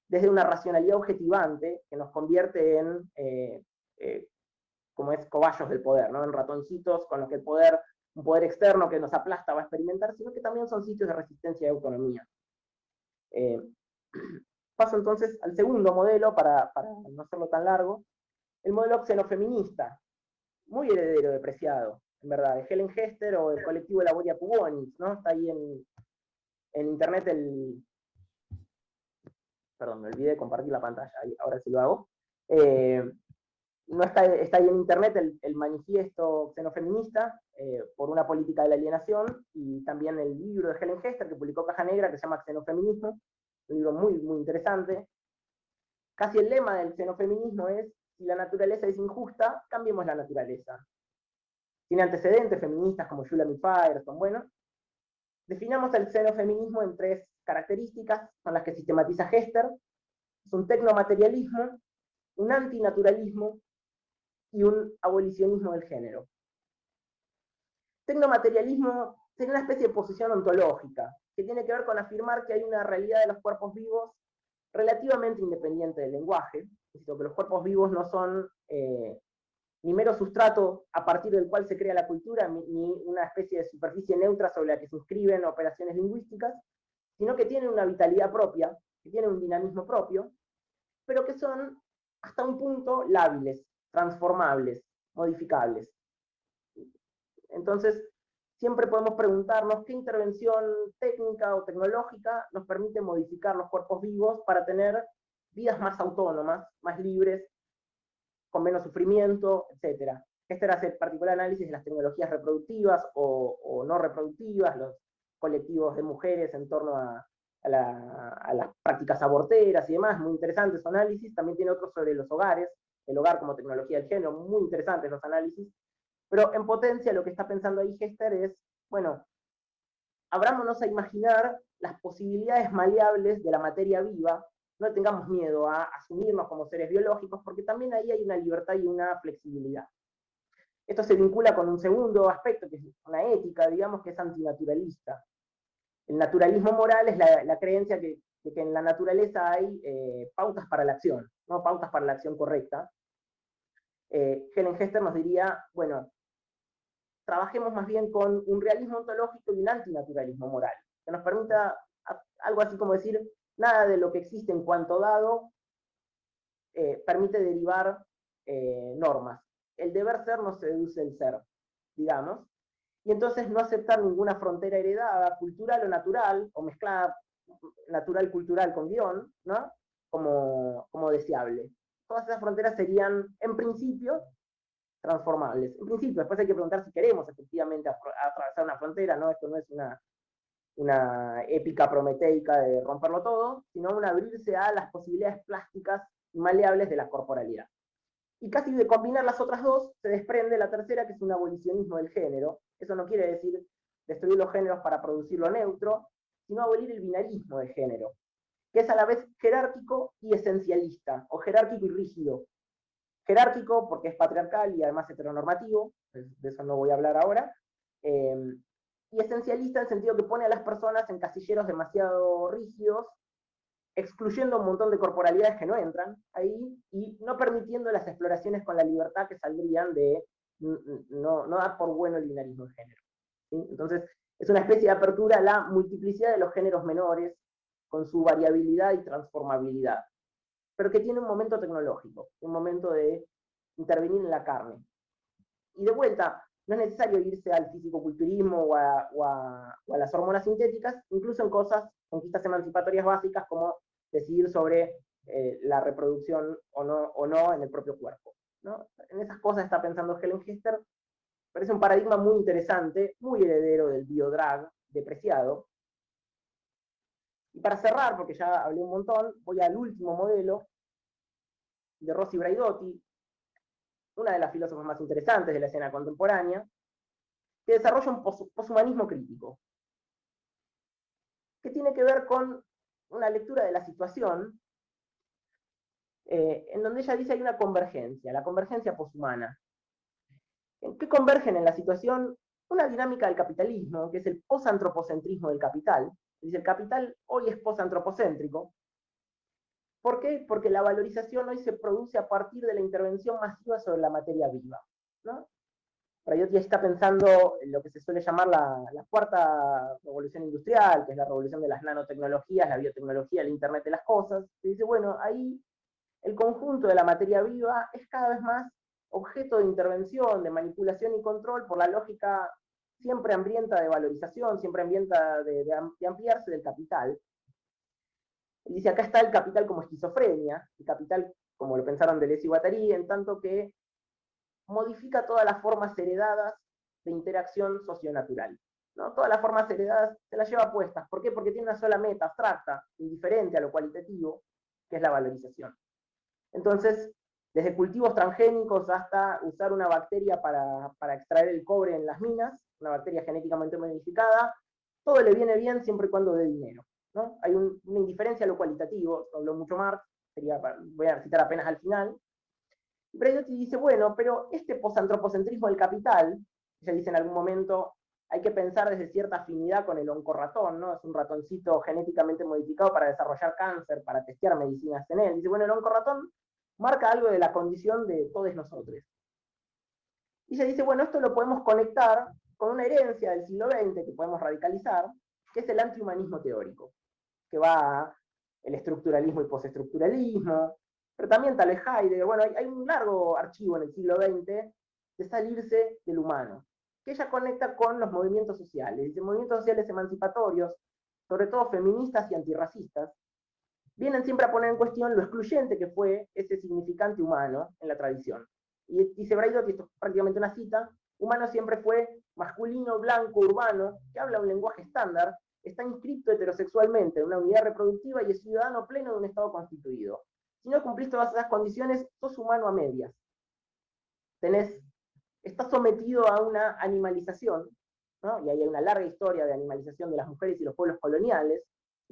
S3: desde una racionalidad objetivante que nos convierte en, como es, cobayos del poder, ¿no? En ratoncitos con los que el poder, un poder externo que nos aplasta va a experimentar, sino que también son sitios de resistencia y autonomía. Paso entonces al segundo modelo, para no hacerlo tan largo, el modelo xenofeminista, muy heredero de Preciado, en verdad, de Helen Hester o del colectivo Laboria Pugonis, ¿no? Está ahí en internet perdón, me olvidé de compartir la pantalla, ahora sí lo hago. No está ahí en internet el manifiesto xenofeminista por una política de la alienación, y también el libro de Helen Hester que publicó Caja Negra, que se llama Xenofeminismo, un libro muy, muy interesante. Casi el lema del xenofeminismo es: si la naturaleza es injusta, cambiemos la naturaleza. Tiene antecedentes feministas como Shulamit Firestone. Bueno, definamos el xenofeminismo en tres características, son las que sistematiza Hester: es un tecnomaterialismo, un antinaturalismo y un abolicionismo del género. Tecnomaterialismo sería una especie de posición ontológica, que tiene que ver con afirmar que hay una realidad de los cuerpos vivos relativamente independiente del lenguaje, es decir, que los cuerpos vivos no son ni mero sustrato a partir del cual se crea la cultura, ni una especie de superficie neutra sobre la que se inscriben operaciones lingüísticas, sino que tienen una vitalidad propia, que tienen un dinamismo propio, pero que son hasta un punto lábiles, transformables, modificables. Entonces, siempre podemos preguntarnos qué intervención técnica o tecnológica nos permite modificar los cuerpos vivos para tener vidas más autónomas, más libres, con menos sufrimiento, etc. Este hace particular análisis de las tecnologías reproductivas o no reproductivas, los colectivos de mujeres en torno a las prácticas aborteras y demás, muy interesantes su análisis. También tiene otros sobre los hogares, el hogar como tecnología del género, muy interesantes los análisis. Pero en potencia lo que está pensando ahí Hester es, bueno, abrámonos a imaginar las posibilidades maleables de la materia viva, no tengamos miedo a asumirnos como seres biológicos, porque también ahí hay una libertad y una flexibilidad. Esto se vincula con un segundo aspecto, que es una ética, digamos, que es antinaturalista. El naturalismo moral es la creencia de que en la naturaleza hay pautas para la acción, ¿no? Pautas para la acción correcta. Helen Hester nos diría, bueno, trabajemos más bien con un realismo ontológico y un antinaturalismo moral, que nos permita algo así como decir, nada de lo que existe en cuanto dado permite derivar normas. El deber ser no seduce el ser, digamos, y entonces no aceptar ninguna frontera heredada, cultural o natural, o mezclada natural-cultural con guión, ¿no? Como deseable. Todas esas fronteras serían, en principio, transformables. En principio, después hay que preguntar si queremos efectivamente atravesar una frontera, ¿no? Esto no es una épica prometeica de romperlo todo, sino un abrirse a las posibilidades plásticas y maleables de la corporalidad. Y casi de combinar las otras dos, se desprende la tercera, que es un abolicionismo del género. Eso no quiere decir destruir los géneros para producir lo neutro, sino abolir el binarismo de género, que es a la vez jerárquico y esencialista, o jerárquico y rígido. Jerárquico porque es patriarcal y además heteronormativo, de eso no voy a hablar ahora, y esencialista en el sentido que pone a las personas en casilleros demasiado rígidos, excluyendo un montón de corporalidades que no entran ahí y no permitiendo las exploraciones con la libertad que saldrían de no dar por bueno el binarismo de género. ¿Sí? Entonces, es una especie de apertura a la multiplicidad de los géneros menores, con su variabilidad y transformabilidad, pero que tiene un momento tecnológico, un momento de intervenir en la carne. Y de vuelta, no es necesario irse al fisicoculturismo o a las hormonas sintéticas, incluso en conquistas emancipatorias básicas como decidir sobre la reproducción o no en el propio cuerpo, ¿no? En esas cosas está pensando Helen Hester. Parece un paradigma muy interesante, muy heredero del biodrag depreciado. Y para cerrar, porque ya hablé un montón, voy al último modelo de Rossi Braidotti, una de las filósofas más interesantes de la escena contemporánea, que desarrolla un poshumanismo crítico, que tiene que ver con una lectura de la situación, en donde ella dice que hay una convergencia, la convergencia poshumana. ¿En qué convergen en la situación? Una dinámica del capitalismo, que es el posantropocentrismo del capital. Dice, el capital hoy es posantropocéntrico. ¿Por qué? Porque la valorización hoy se produce a partir de la intervención masiva sobre la materia viva, ¿no? Braidotti está pensando en lo que se suele llamar la cuarta revolución industrial, que es la revolución de las nanotecnologías, la biotecnología, el Internet de las cosas. Y dice, bueno, ahí el conjunto de la materia viva es cada vez más objeto de intervención, de manipulación y control por la lógica siempre hambrienta de valorización, siempre hambrienta de ampliarse del capital. Él dice, acá está el capital como esquizofrenia, el capital como lo pensaron Deleuze y Guattari, en tanto que modifica todas las formas heredadas de interacción socionatural, ¿no? Todas las formas heredadas se las lleva puestas. ¿Por qué? Porque tiene una sola meta abstracta, indiferente a lo cualitativo, que es la valorización. Entonces, desde cultivos transgénicos hasta usar una bacteria para extraer el cobre en las minas, una bacteria genéticamente modificada, todo le viene bien siempre y cuando dé dinero, ¿no? Hay una indiferencia a lo cualitativo, habló mucho Marx, voy a citar apenas al final. Braidotti dice, bueno, pero este posantropocentrismo del capital, ella dice en algún momento, hay que pensar desde cierta afinidad con el oncorratón, ¿no? Es un ratoncito genéticamente modificado para desarrollar cáncer, para testear medicinas en él. Dice, bueno, el oncorratón marca algo de la condición de todos nosotros. Y ella dice, bueno, esto lo podemos conectar con una herencia del siglo XX que podemos radicalizar, que es el antihumanismo teórico, que va a el estructuralismo y postestructuralismo, pero también tal vez Heidegger. Bueno, hay un largo archivo en el siglo XX de salirse del humano. que ella conecta con los movimientos sociales. Dice, movimientos sociales emancipatorios, sobre todo feministas y antirracistas, vienen siempre a poner en cuestión lo excluyente que fue ese significante humano en la tradición. Y dice Braidot, y esto es prácticamente una cita, humano siempre fue masculino, blanco, urbano, que habla un lenguaje estándar, está inscrito heterosexualmente en una unidad reproductiva y es ciudadano pleno de un Estado constituido. Si no cumplís todas esas condiciones, sos humano a medias. Estás sometido a una animalización, ¿no? Y hay una larga historia de animalización de las mujeres y los pueblos coloniales,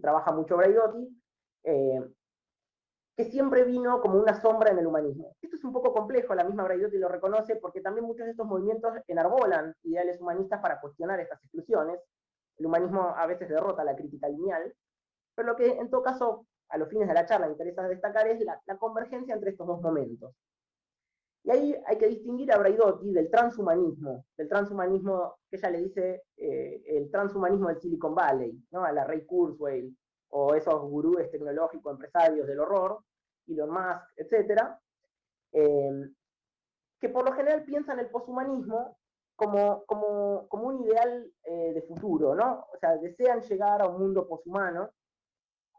S3: trabaja mucho Braidotti, que siempre vino como una sombra en el humanismo. Esto es un poco complejo, la misma Braidotti lo reconoce, porque también muchos de estos movimientos enarbolan ideales humanistas para cuestionar estas exclusiones. El humanismo a veces derrota la crítica lineal, pero lo que en todo caso, a los fines de la charla, me interesa destacar es la convergencia entre estos dos momentos. Y ahí hay que distinguir a Braidotti del transhumanismo que ella le dice el transhumanismo del Silicon Valley, ¿no? A la Ray Kurzweil, o esos gurúes tecnológicos, empresarios del horror, Elon Musk, etc., que por lo general piensan el poshumanismo como un ideal de futuro, ¿no? O sea, desean llegar a un mundo poshumano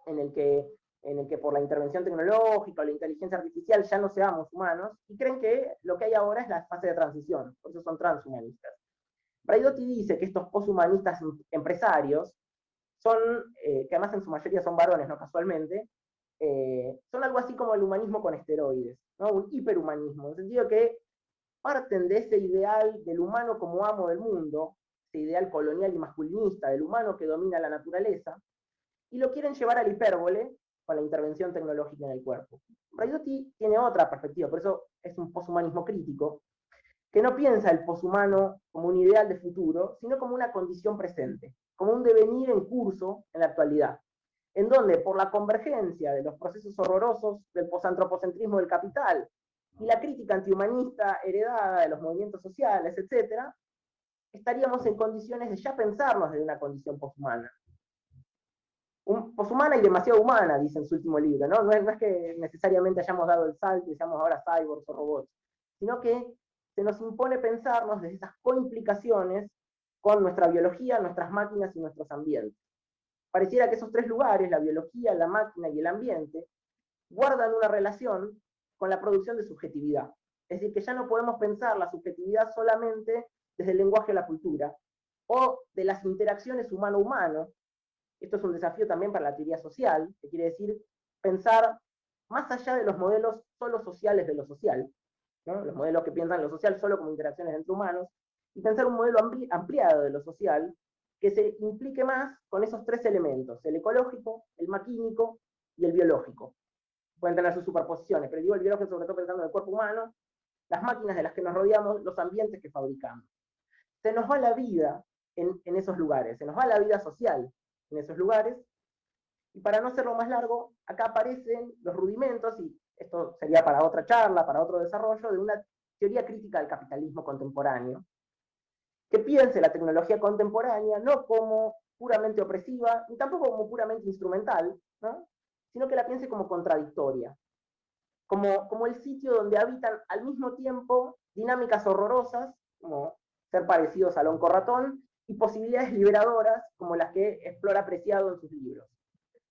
S3: en el que por la intervención tecnológica o la inteligencia artificial ya no seamos humanos, y creen que lo que hay ahora es la fase de transición, por eso son transhumanistas. Braidotti dice que estos poshumanistas empresarios son, que además en su mayoría son varones, no casualmente, son algo así como el humanismo con esteroides, ¿no? Un hiperhumanismo, en el sentido que parten de ese ideal del humano como amo del mundo, ese ideal colonial y masculinista del humano que domina la naturaleza, y lo quieren llevar al hipérbole con la intervención tecnológica en el cuerpo. Braidotti tiene otra perspectiva, por eso es un poshumanismo crítico, que no piensa el poshumano como un ideal de futuro, sino como una condición presente, como un devenir en curso en la actualidad, en donde por la convergencia de los procesos horrorosos del posantropocentrismo del capital y la crítica antihumanista heredada de los movimientos sociales, etc., estaríamos en condiciones de ya pensarnos de una condición poshumana. Poshumana y demasiado humana, dice en su último libro, ¿no? No es que necesariamente hayamos dado el salto y seamos ahora cyborgs o robots, sino que se nos impone pensarnos desde esas coimplicaciones con nuestra biología, nuestras máquinas y nuestros ambientes. Pareciera que esos tres lugares, la biología, la máquina y el ambiente, guardan una relación con la producción de subjetividad. Es decir, que ya no podemos pensar la subjetividad solamente desde el lenguaje de la cultura, o de las interacciones humano-humano. Esto es un desafío también para la teoría social, que quiere decir pensar más allá de los modelos solo sociales de lo social, ¿no? Los modelos que piensan lo social solo como interacciones entre humanos, y pensar un modelo ampliado de lo social que se implique más con esos tres elementos, el ecológico, el maquínico y el biológico. Pueden tener sus superposiciones, pero digo el biológico sobre todo pensando en el cuerpo humano, las máquinas de las que nos rodeamos, los ambientes que fabricamos. Se nos va la vida en esos lugares, se nos va la vida social en esos lugares, y para no hacerlo más largo, acá aparecen los rudimentos, y esto sería para otra charla, para otro desarrollo, de una teoría crítica del capitalismo contemporáneo, que piense la tecnología contemporánea no como puramente opresiva, ni tampoco como puramente instrumental, ¿no? Sino que la piense como contradictoria, como el sitio donde habitan al mismo tiempo dinámicas horrorosas, como ser parecidos al oncorratón, y posibilidades liberadoras, como las que explora Preciado en sus libros,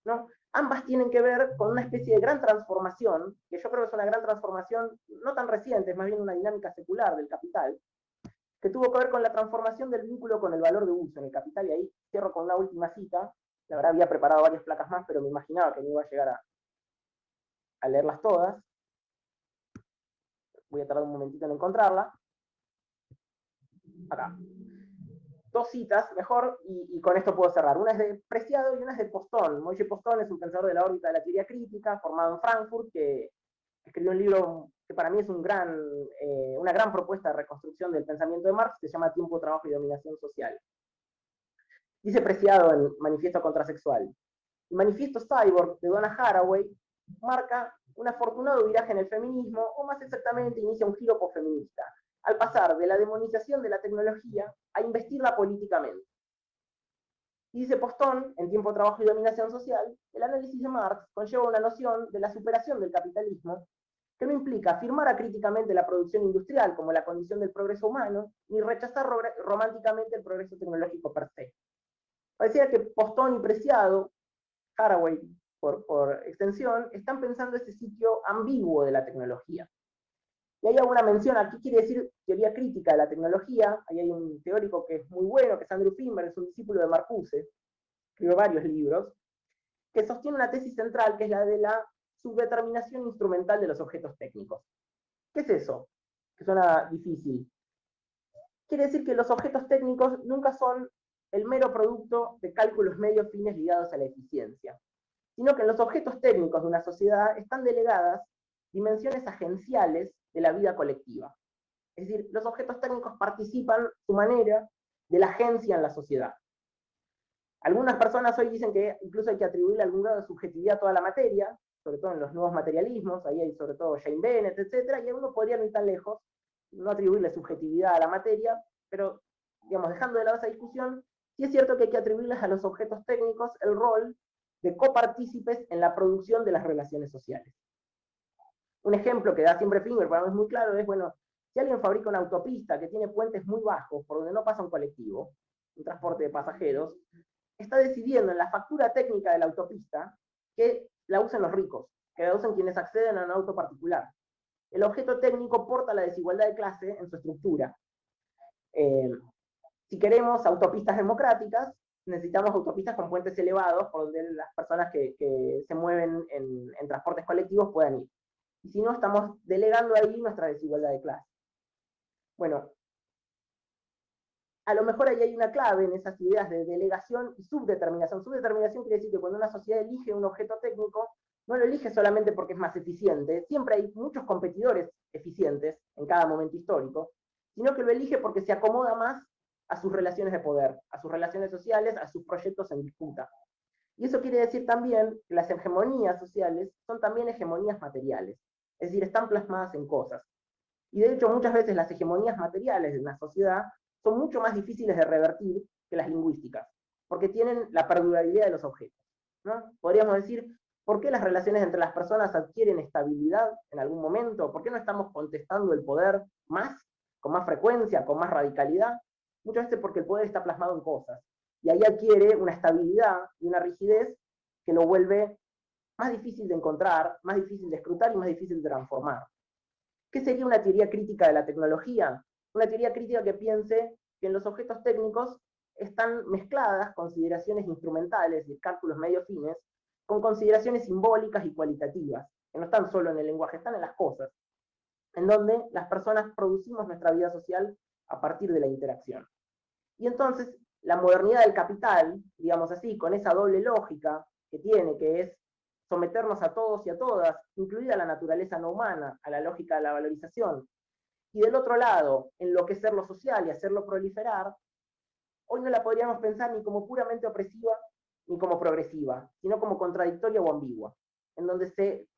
S3: ¿no? Ambas tienen que ver con una especie de gran transformación, que yo creo que es una gran transformación no tan reciente, es más bien una dinámica secular del capital, que tuvo que ver con la transformación del vínculo con el valor de uso en el capital, y ahí cierro con una última cita. La verdad había preparado varias placas más, pero me imaginaba que no iba a llegar a leerlas todas. Voy a tardar un momentito en encontrarla. Acá. Dos citas, mejor, y con esto puedo cerrar. Una es de Preciado y una es de Postón. Moishe Postón es un pensador de la órbita de la teoría crítica, formado en Frankfurt, que escribió un libro que para mí es una gran propuesta de reconstrucción del pensamiento de Marx, que se llama Tiempo, Trabajo y Dominación Social. Dice Preciado en Manifiesto Contrasexual: el manifiesto Cyborg de Donna Haraway marca un afortunado viraje en el feminismo, o más exactamente inicia un giro posfeminista, al pasar de la demonización de la tecnología a investirla políticamente. Y dice Postón, en Tiempo, Trabajo y Dominación Social, el análisis de Marx conlleva una noción de la superación del capitalismo que no implica afirmar acríticamente la producción industrial como la condición del progreso humano, ni rechazar románticamente el progreso tecnológico per se. Parecía que Postón y Preciado, Haraway por extensión, están pensando ese sitio ambiguo de la tecnología. Y hay alguna mención a qué quiere decir teoría crítica de la tecnología. Ahí hay un teórico que es muy bueno, que es Andrew Finberg, es un discípulo de Marcuse, escribió varios libros, que sostiene una tesis central que es la de la subdeterminación instrumental de los objetos técnicos. ¿Qué es eso? Que suena difícil. Quiere decir que los objetos técnicos nunca son el mero producto de cálculos medios fines ligados a la eficiencia, sino que en los objetos técnicos de una sociedad están delegadas dimensiones agenciales de la vida colectiva. Es decir, los objetos técnicos participan a su manera de la agencia en la sociedad. Algunas personas hoy dicen que incluso hay que atribuirle algún grado de subjetividad a toda la materia, sobre todo en los nuevos materialismos, ahí hay sobre todo Jane Bennett, etc., y algunos podrían ir tan lejos, no atribuirle subjetividad a la materia, pero, digamos, dejando de lado esa discusión, sí es cierto que hay que atribuirles a los objetos técnicos el rol de copartícipes en la producción de las relaciones sociales. Un ejemplo que da siempre Finberg, para mí es muy claro, es, bueno, si alguien fabrica una autopista que tiene puentes muy bajos por donde no pasa un colectivo, un transporte de pasajeros, está decidiendo en la factura técnica de la autopista que la usen los ricos, que la usen quienes acceden a un auto particular. El objeto técnico porta la desigualdad de clase en su estructura. Si queremos autopistas democráticas, necesitamos autopistas con puentes elevados por donde las personas que se mueven en transportes colectivos puedan ir. Y si no, estamos delegando ahí nuestra desigualdad de clase. Bueno, a lo mejor ahí hay una clave en esas ideas de delegación y subdeterminación. Subdeterminación quiere decir que cuando una sociedad elige un objeto técnico, no lo elige solamente porque es más eficiente, siempre hay muchos competidores eficientes en cada momento histórico, sino que lo elige porque se acomoda más a sus relaciones de poder, a sus relaciones sociales, a sus proyectos en disputa. Y eso quiere decir también que las hegemonías sociales son también hegemonías materiales, es decir, están plasmadas en cosas. Y de hecho muchas veces las hegemonías materiales de una sociedad son mucho más difíciles de revertir que las lingüísticas, porque tienen la perdurabilidad de los objetos, ¿no? Podríamos decir, ¿por qué las relaciones entre las personas adquieren estabilidad en algún momento? ¿Por qué no estamos contestando el poder más, con más frecuencia, con más radicalidad? Muchas veces porque el poder está plasmado en cosas, y ahí adquiere una estabilidad y una rigidez que lo vuelve más difícil de encontrar, más difícil de escrutar y más difícil de transformar. ¿Qué sería una teoría crítica de la tecnología? Una teoría crítica que piense que en los objetos técnicos están mezcladas consideraciones instrumentales y cálculos medio fines con consideraciones simbólicas y cualitativas, que no están solo en el lenguaje, están en las cosas, en donde las personas producimos nuestra vida social a partir de la interacción. Y entonces, la modernidad del capital, digamos así, con esa doble lógica que tiene, que es someternos a todos y a todas, incluida la naturaleza no humana, a la lógica de la valorización, y del otro lado, enloquecer lo social y hacerlo proliferar, hoy no la podríamos pensar ni como puramente opresiva ni como progresiva, sino como contradictoria o ambigua, en donde se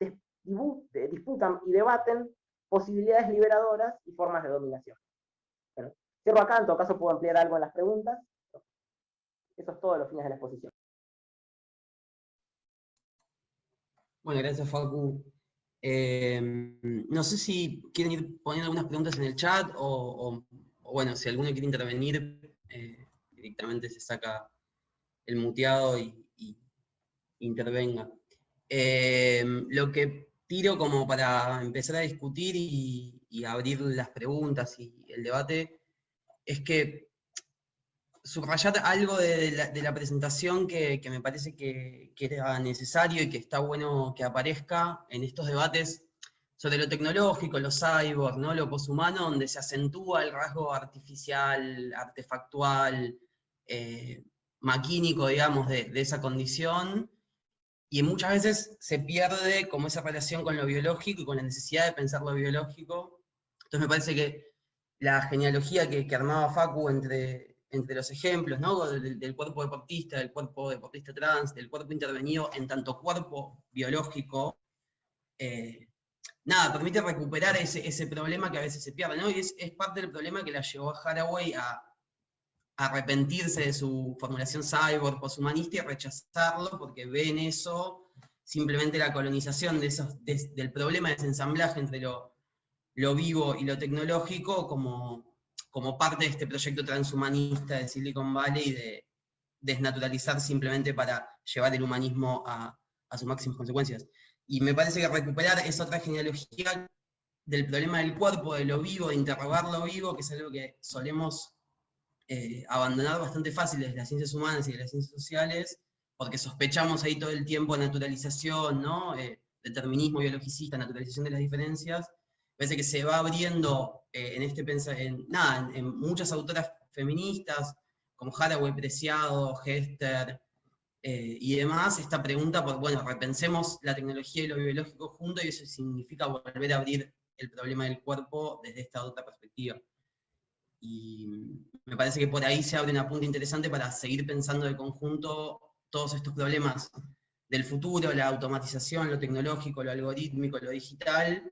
S3: disputan y debaten posibilidades liberadoras y formas de dominación. Bueno, cierro acá, en todo caso puedo ampliar algo en las preguntas. Eso es todo a los fines de la exposición.
S2: Bueno, gracias, Facu. No sé si quieren ir poniendo algunas preguntas en el chat o bueno, si alguno quiere intervenir, directamente se saca el muteado y intervenga. Lo que tiro como para empezar a discutir y abrir las preguntas y el debate es que subrayar algo de la presentación que me parece que era necesario y que está bueno que aparezca en estos debates sobre lo tecnológico, lo cyborg, ¿no? Lo poshumano, donde se acentúa el rasgo artificial, artefactual, maquínico, digamos, de esa condición, y muchas veces se pierde como esa relación con lo biológico y con la necesidad de pensar lo biológico. Entonces me parece que la genealogía que armaba Facu entre los ejemplos, ¿no? del cuerpo deportista, del cuerpo deportista trans, del cuerpo intervenido en tanto cuerpo biológico, nada, permite recuperar ese problema que a veces se pierde, ¿no? Y es parte del problema que la llevó a Haraway a arrepentirse de su formulación cyborg, poshumanista, y rechazarlo porque ve en eso simplemente la colonización del problema de desensamblaje entre lo vivo y lo tecnológico como parte de este proyecto transhumanista de Silicon Valley de desnaturalizar simplemente para llevar el humanismo a sus máximas consecuencias. Y me parece que recuperar esa otra genealogía del problema del cuerpo, de lo vivo, de interrogar lo vivo, que es algo que solemos abandonar bastante fácil desde las ciencias humanas y de las ciencias sociales, porque sospechamos ahí todo el tiempo naturalización, ¿no? Determinismo biologicista, naturalización de las diferencias. Parece que se va abriendo en muchas autoras feministas, como Haraway, Preciado, Hester, y demás, esta pregunta, pues bueno, repensemos la tecnología y lo biológico juntos, y eso significa volver a abrir el problema del cuerpo desde esta otra perspectiva. Y me parece que por ahí se abre una punta interesante para seguir pensando de conjunto todos estos problemas del futuro, la automatización, lo tecnológico, lo algorítmico, lo digital,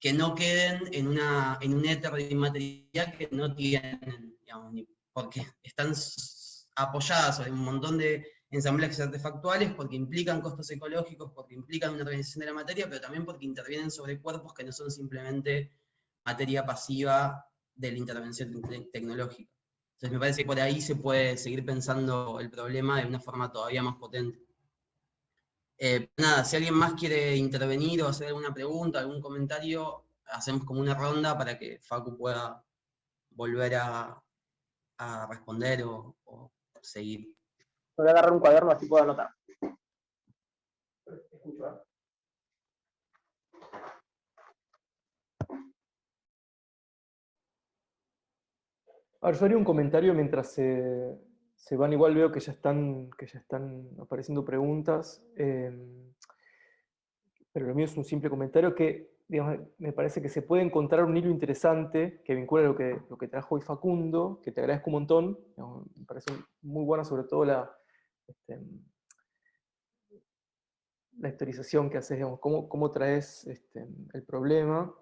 S2: que no queden en un éter de inmaterial que no tienen, digamos, porque están apoyadas sobre un montón de ensamblajes artefactuales, porque implican costos ecológicos, porque implican una organización de la materia, pero también porque intervienen sobre cuerpos que no son simplemente materia pasiva de la intervención tecnológica. Entonces me parece que por ahí se puede seguir pensando el problema de una forma todavía más potente. Nada, si alguien más quiere intervenir o hacer alguna pregunta, algún comentario, hacemos como una ronda para que Facu pueda volver a responder o seguir.
S3: Voy a agarrar un cuaderno así puedo anotar.
S1: A ver, yo haría un comentario mientras se van, igual veo que ya están apareciendo preguntas, pero lo mío es un simple comentario que, digamos, me parece que se puede encontrar un hilo interesante que vincula lo que trajo hoy Facundo, que te agradezco un montón, digamos, me parece muy buena sobre todo la historización que haces, digamos, cómo traes el problema.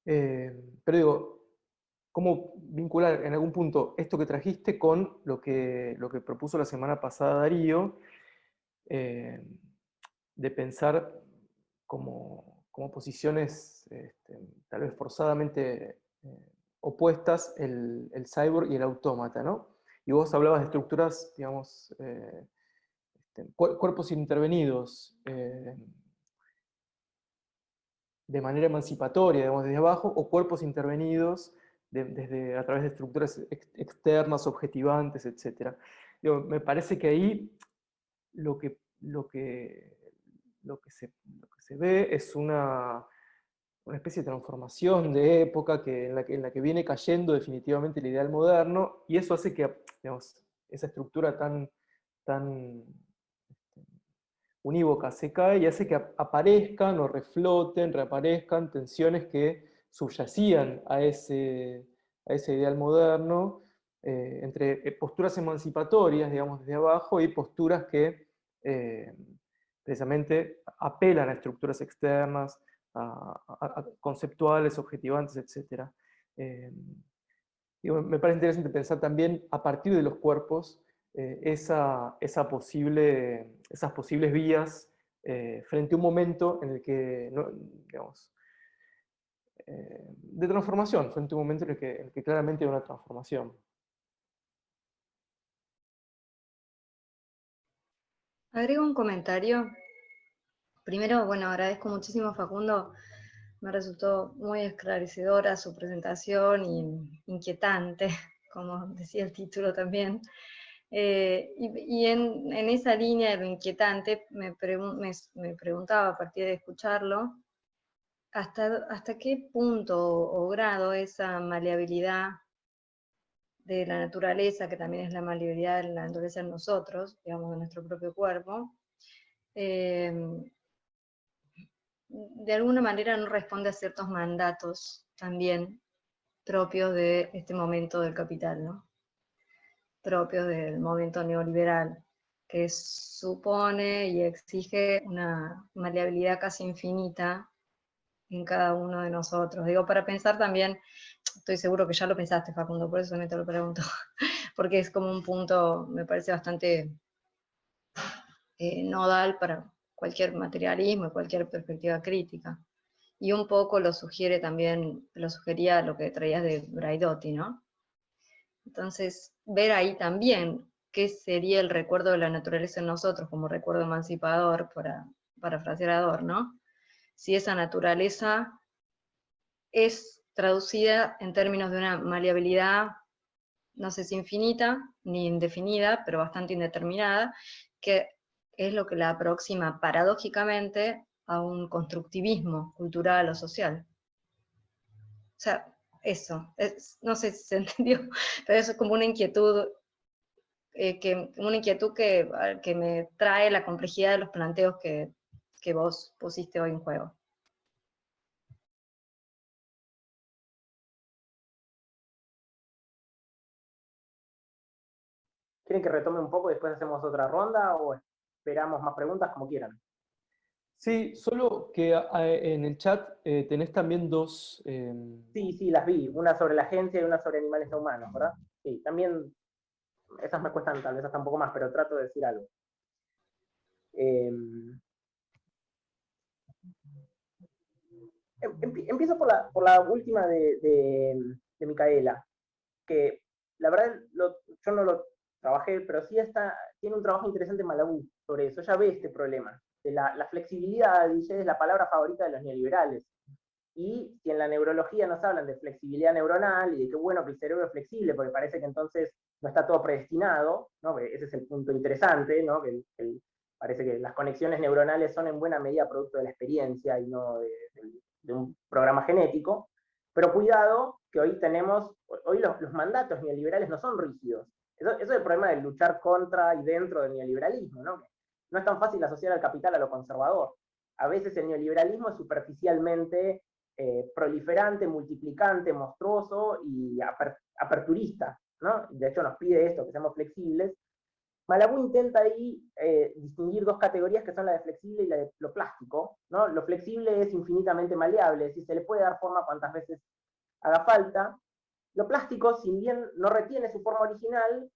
S1: Pero digo, ¿cómo vincular en algún punto esto que trajiste con lo que propuso la semana pasada Darío, de pensar como posiciones tal vez forzadamente opuestas el cyborg y el autómata, ¿no? Y vos hablabas de estructuras, digamos, cuerpos intervenidos de manera emancipatoria, digamos, desde abajo, o cuerpos intervenidos a través de estructuras externas, objetivantes, etc. Me parece que ahí lo que se ve es una especie de transformación de época en la que viene cayendo definitivamente el ideal moderno, y eso hace que, digamos, esa estructura tan unívoca se cae y hace que aparezcan o refloten, reaparezcan tensiones que subyacían a ese ideal moderno, entre posturas emancipatorias, digamos, desde abajo, y posturas que precisamente apelan a estructuras externas, a conceptuales, objetivantes, etc. Me parece interesante pensar también a partir de los cuerpos esas posibles vías frente a un momento en el que, digamos, de transformación, frente a un momento en el que claramente hay una transformación.
S4: Agrego un comentario. Primero, bueno, agradezco muchísimo a Facundo, me resultó muy esclarecedora su presentación y inquietante, como decía el título también. Y en esa línea de lo inquietante me preguntaba a partir de escucharlo, ¿hasta qué punto o grado esa maleabilidad de la naturaleza, que también es la maleabilidad de la naturaleza en nosotros, digamos, de nuestro propio cuerpo, de alguna manera no responde a ciertos mandatos también propios de este momento del capital, ¿no? Propios del momento neoliberal, que supone y exige una maleabilidad casi infinita en cada uno de nosotros. Digo, para pensar también, estoy seguro que ya lo pensaste, Facundo, por eso también te lo pregunto, porque es como un punto, me parece bastante nodal para cualquier materialismo y cualquier perspectiva crítica. Y un poco lo sugiere también, lo sugería lo que traías de Braidotti, ¿no? Entonces, ver ahí también qué sería el recuerdo de la naturaleza en nosotros como recuerdo emancipador, para parafrasear a Adorno, si esa naturaleza es traducida en términos de una maleabilidad, no sé si infinita ni indefinida, pero bastante indeterminada, que es lo que la aproxima paradójicamente a un constructivismo cultural o social. O sea, eso, no sé si se entendió, pero eso es como una inquietud, que me trae la complejidad de los planteos que vos pusiste hoy en juego.
S3: ¿Quieren que retome un poco y después hacemos otra ronda o esperamos más preguntas, como quieran?
S1: Sí, solo que en el chat tenés también dos...
S3: Sí, las vi. Una sobre la agencia y una sobre animales no humanos, ¿verdad? Sí, también esas me cuestan tal vez hasta un poco más, pero trato de decir algo. Empiezo por la última de Micaela, que la verdad yo no lo trabajé, pero sí tiene un trabajo interesante en Malabú sobre eso. Ella ve este problema de la flexibilidad, dice, es la palabra favorita de los neoliberales. Y si en la neurología nos hablan de flexibilidad neuronal y de qué bueno que el cerebro es flexible, porque parece que entonces no está todo predestinado, ¿no? Ese es el punto interesante, ¿no? Parece que las conexiones neuronales son en buena medida producto de la experiencia y no de un programa genético. Pero cuidado, que hoy los mandatos neoliberales no son rígidos. Eso es el problema de luchar contra y dentro del neoliberalismo, ¿no? No es tan fácil asociar al capital a lo conservador. A veces el neoliberalismo es superficialmente proliferante, multiplicante, monstruoso y aperturista, ¿no? De hecho nos pide esto, que seamos flexibles. Malabú intenta ahí distinguir dos categorías que son la de flexible y la de lo plástico, ¿no? Lo flexible es infinitamente maleable, es decir, se le puede dar forma cuantas veces haga falta. Lo plástico, si bien no retiene su forma original,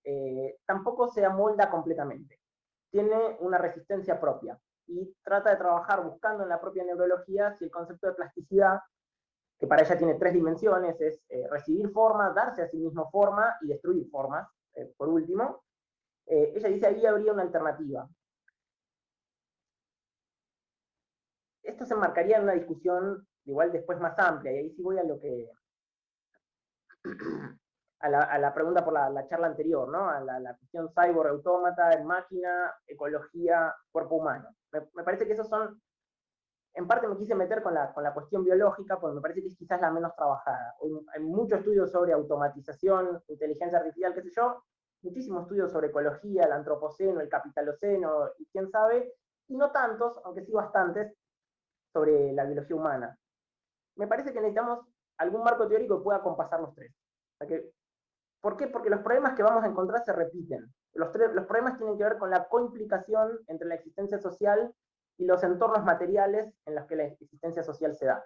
S3: tampoco se amolda completamente. Tiene una resistencia propia y trata de trabajar buscando en la propia neurología si el concepto de plasticidad, que para ella tiene tres dimensiones, es recibir forma, darse a sí mismo forma y destruir formas, por último. Ella dice ahí habría una alternativa. Esto se enmarcaría en una discusión igual después más amplia, y ahí sí voy a lo que... a la pregunta por la charla anterior, ¿no? A la cuestión cyborg, autómata, máquina, ecología, cuerpo humano. Me parece que esos son... En parte me quise meter con la cuestión biológica, porque me parece que es quizás la menos trabajada. Hay muchos estudios sobre automatización, inteligencia artificial, qué sé yo, muchísimos estudios sobre ecología, el antropoceno, el capitaloceno, y quién sabe, y no tantos, aunque sí bastantes, sobre la biología humana. Me parece que necesitamos algún marco teórico que pueda compasar los tres. O sea ¿por qué? Porque los problemas que vamos a encontrar se repiten. Los problemas tienen que ver con la coimplicación entre la existencia social y los entornos materiales en los que la existencia social se da.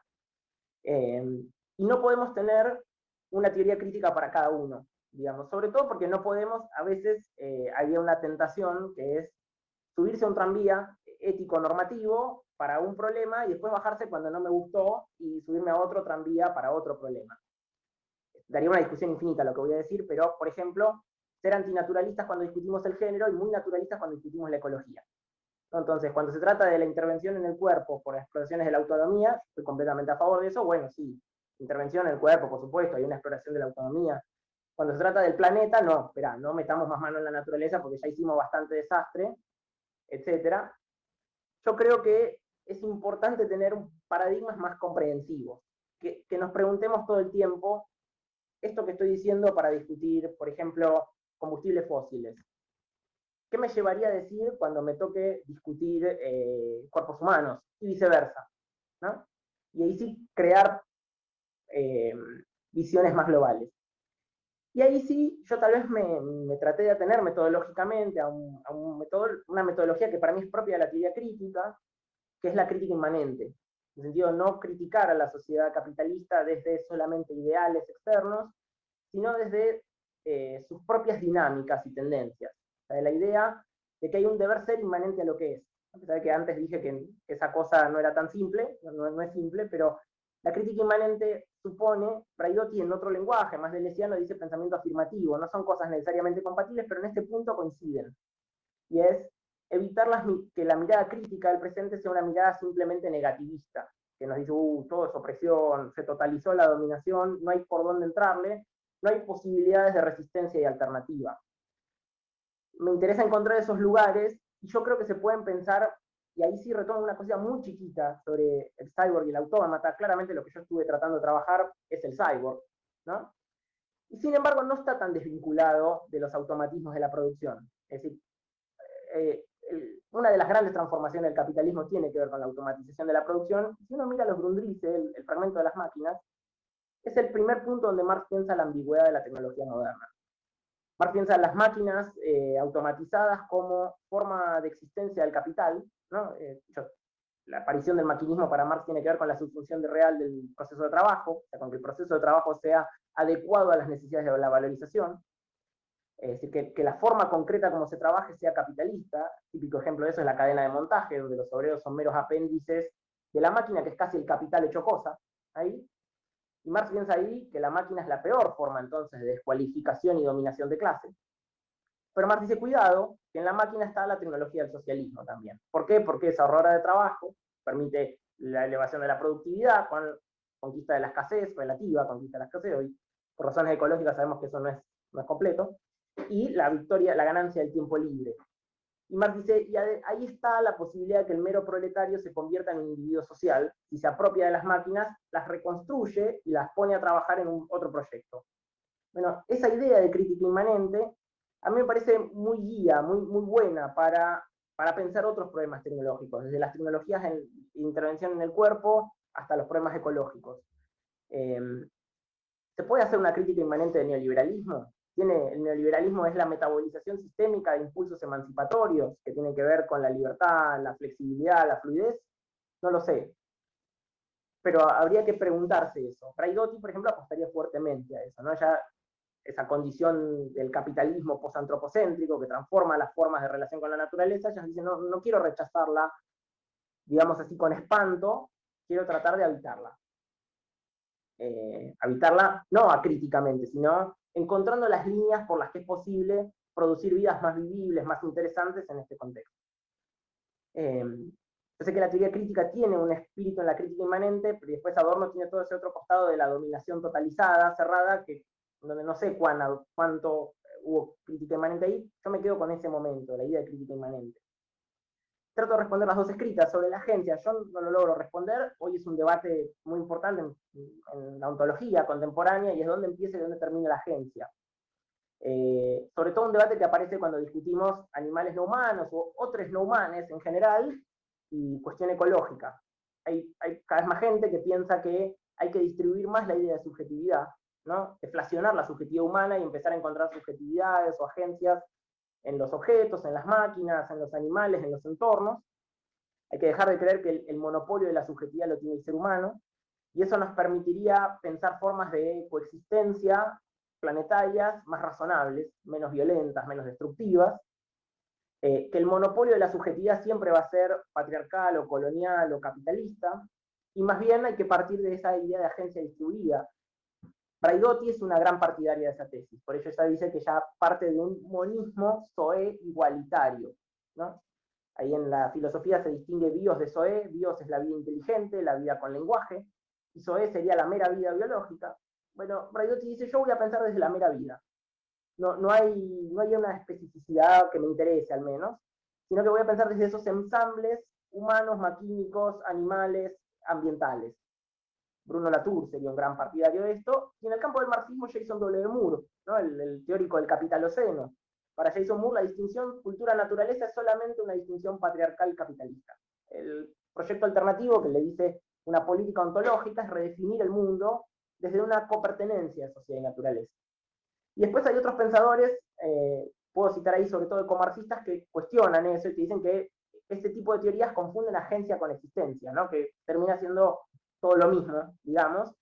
S3: Y no podemos tener una teoría crítica para cada uno, digamos, sobre todo porque no podemos, a veces hay una tentación que es subirse a un tranvía ético-normativo para un problema y después bajarse cuando no me gustó y subirme a otro tranvía para otro problema. Daría una discusión infinita lo que voy a decir, pero, por ejemplo, ser antinaturalistas cuando discutimos el género y muy naturalistas cuando discutimos la ecología. Entonces, cuando se trata de la intervención en el cuerpo por exploraciones de la autonomía, estoy completamente a favor de eso. Bueno, sí, intervención en el cuerpo, por supuesto, hay una exploración de la autonomía. Cuando se trata del planeta, no, espera, no metamos más mano en la naturaleza porque ya hicimos bastante desastre, etc. Yo creo que es importante tener paradigmas más comprensivos, que nos preguntemos todo el tiempo esto que estoy diciendo para discutir, por ejemplo, combustibles fósiles. ¿Qué me llevaría a decir cuando me toque discutir cuerpos humanos? Y viceversa, ¿no? Y ahí sí crear visiones más globales. Y ahí sí, yo tal vez me traté de atener metodológicamente a una metodología que para mí es propia de la teoría crítica, que es la crítica inmanente. En el sentido de no criticar a la sociedad capitalista desde solamente ideales externos, sino desde sus propias dinámicas y tendencias. O sea, la idea de que hay un deber ser inmanente a lo que es. A pesar de que antes dije que esa cosa no era tan simple, no es simple, pero la crítica inmanente supone, Braidotti en otro lenguaje, más deleuziano, dice pensamiento afirmativo, no son cosas necesariamente compatibles, pero en este punto coinciden. Y es evitar que la mirada crítica del presente sea una mirada simplemente negativista, que nos dice, todo es opresión, se totalizó la dominación, no hay por dónde entrarle, no hay posibilidades de resistencia y alternativa. Me interesa encontrar esos lugares, y yo creo que se pueden pensar, y ahí sí retomo una cosa muy chiquita sobre el cyborg y el autómata. Claramente lo que yo estuve tratando de trabajar es el cyborg, ¿no? Y sin embargo no está tan desvinculado de los automatismos de la producción. Es decir, una de las grandes transformaciones del capitalismo tiene que ver con la automatización de la producción. Si uno mira los Grundrisse, el fragmento de las máquinas, es el primer punto donde Marx piensa la ambigüedad de la tecnología moderna. Marx piensa en las máquinas automatizadas como forma de existencia del capital, ¿no? La aparición del maquinismo para Marx tiene que ver con la subsunción real del proceso de trabajo, o sea, con que el proceso de trabajo sea adecuado a las necesidades de la valorización. Es decir, que la forma concreta como se trabaje sea capitalista. Típico ejemplo de eso es la cadena de montaje, donde los obreros son meros apéndices de la máquina, que es casi el capital hecho cosa. Ahí. Y Marx piensa ahí que la máquina es la peor forma entonces de descualificación y dominación de clase. Pero Marx dice, cuidado, que en la máquina está la tecnología del socialismo también. ¿Por qué? Porque es ahorradora de trabajo, permite la elevación de la productividad, con conquista de la escasez relativa, conquista de la escasez. Hoy, por razones ecológicas, sabemos que eso no es completo. Y la victoria, la ganancia del tiempo libre. Y Marx dice, y ahí está la posibilidad de que el mero proletario se convierta en un individuo social, si se apropia de las máquinas, las reconstruye y las pone a trabajar en otro proyecto. Bueno, esa idea de crítica inmanente a mí me parece muy guía, muy buena para pensar otros problemas tecnológicos, desde las tecnologías de intervención en el cuerpo hasta los problemas ecológicos. ¿Se puede hacer una crítica inmanente del neoliberalismo? El neoliberalismo es la metabolización sistémica de impulsos emancipatorios que tienen que ver con la libertad, la flexibilidad, la fluidez. No lo sé. Pero habría que preguntarse eso. Braidotti, por ejemplo, apostaría fuertemente a eso, ¿no? Ya esa condición del capitalismo posantropocéntrico que transforma las formas de relación con la naturaleza, ella dice, no quiero rechazarla, digamos así, con espanto, quiero tratar de habitarla. Habitarla no acríticamente, sino encontrando las líneas por las que es posible producir vidas más vivibles, más interesantes en este contexto. Yo sé que la teoría crítica tiene un espíritu en la crítica inmanente, pero después Adorno tiene todo ese otro costado de la dominación totalizada, cerrada, donde no sé cuánto hubo crítica inmanente ahí. Yo me quedo con ese momento, la idea de crítica inmanente. Trato de responder las dos escritas. Sobre la agencia, yo no lo logro responder. Hoy es un debate muy importante en la ontología contemporánea, y es dónde empieza y dónde termina la agencia. Sobre todo un debate que aparece cuando discutimos animales no humanos o otros no humanos en general y cuestión ecológica. Hay cada vez más gente que piensa que hay que distribuir más la idea de subjetividad, ¿no? Deflacionar la subjetividad humana y empezar a encontrar subjetividades o agencias en los objetos, en las máquinas, en los animales, en los entornos. Hay que dejar de creer que el monopolio de la subjetividad lo tiene el ser humano, y eso nos permitiría pensar formas de coexistencia planetarias más razonables, menos violentas, menos destructivas, que el monopolio de la subjetividad siempre va a ser patriarcal o colonial o capitalista, y más bien hay que partir de esa idea de agencia distribuida. Braidotti es una gran partidaria de esa tesis, por ello ella dice que ya parte de un monismo Zoé igualitario, ¿no? Ahí en la filosofía se distingue bios de Zoé. Bios es la vida inteligente, la vida con lenguaje, y Zoé sería la mera vida biológica. Bueno, Braidotti dice, yo voy a pensar desde la mera vida. No hay una especificidad que me interese al menos, sino que voy a pensar desde esos ensambles humanos, maquínicos, animales, ambientales. Bruno Latour sería un gran partidario de esto, y en el campo del marxismo Jason W. Moore, ¿no? el teórico del capitaloceno. Para Jason Moore la distinción cultura-naturaleza es solamente una distinción patriarcal capitalista. El proyecto alternativo que le dice una política ontológica es redefinir el mundo desde una copertenencia de sociedad y naturaleza. Y después hay otros pensadores, puedo citar ahí sobre todo ecomarxistas, que cuestionan eso y que dicen que este tipo de teorías confunden agencia con existencia, ¿no? Que termina siendo todo lo mismo, digamos,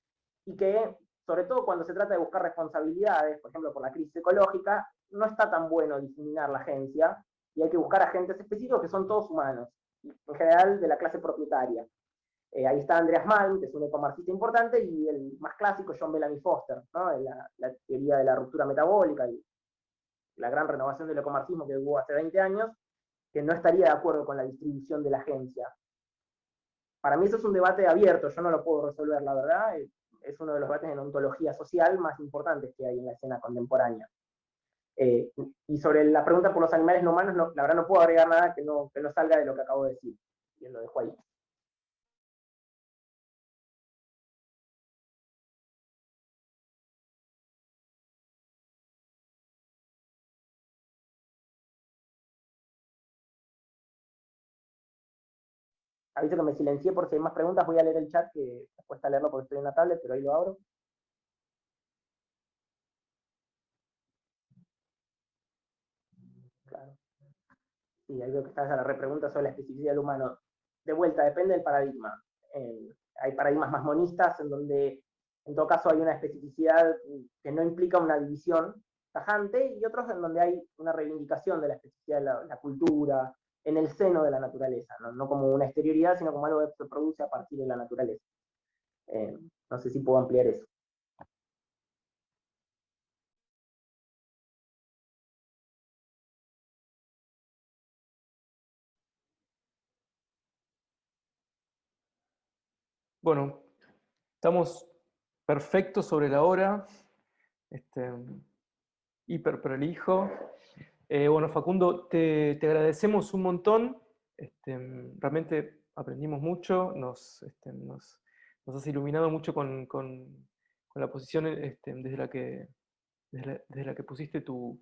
S3: y que, sobre todo cuando se trata de buscar responsabilidades, por ejemplo, por la crisis ecológica, no está tan bueno difuminar la agencia, y hay que buscar agentes específicos que son todos humanos. en general de la clase propietaria. Ahí está Andreas Malm, que es un ecomarxista importante, y el más clásico, John Bellamy Foster, ¿no? La teoría de la ruptura metabólica y la gran renovación del ecomarxismo que hubo hace 20 años, que no estaría de acuerdo con la distribución de la agencia. Para mí eso es un debate abierto, yo no lo puedo resolver, la verdad. Es uno de los debates en ontología social más importantes que hay en la escena contemporánea. Y sobre la pregunta por los animales no humanos, la verdad no puedo agregar nada que no salga de lo que acabo de decir. Y lo dejo ahí. Aviso que me silencié por si hay más preguntas, voy a leer el chat, que me cuesta leerlo porque estoy en la tablet, pero ahí lo abro. Claro. Sí, ahí veo que está la repregunta sobre la especificidad del humano. De vuelta, depende del paradigma. Hay paradigmas más monistas en donde en todo caso hay una especificidad que no implica una división tajante, y otros en donde hay una reivindicación de la especificidad de la cultura en el seno de la naturaleza, ¿no? Como una exterioridad, sino como algo que se produce a partir de la naturaleza. No sé si puedo ampliar eso.
S1: Bueno, estamos perfectos sobre la hora, hiper prolijo. Bueno, Facundo, te agradecemos un montón. Realmente aprendimos mucho, nos has iluminado mucho con la posición desde la que pusiste tus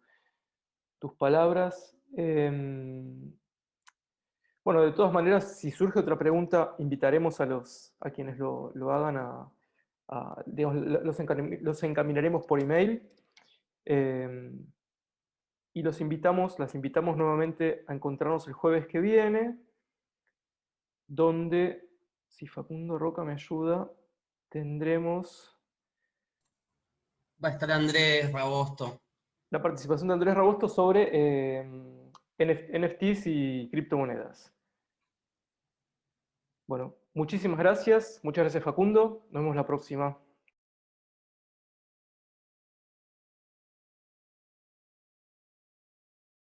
S1: palabras. Bueno, de todas maneras, si surge otra pregunta, invitaremos a quienes lo hagan digamos, los encaminaremos por email. Y las invitamos nuevamente a encontrarnos el jueves que viene, donde, si Facundo Roca me ayuda, tendremos
S2: Va a estar Andrés Rabosto.
S1: la participación de Andrés Rabosto sobre NFTs y criptomonedas. Bueno, muchísimas gracias. Muchas gracias, Facundo. Nos vemos la próxima.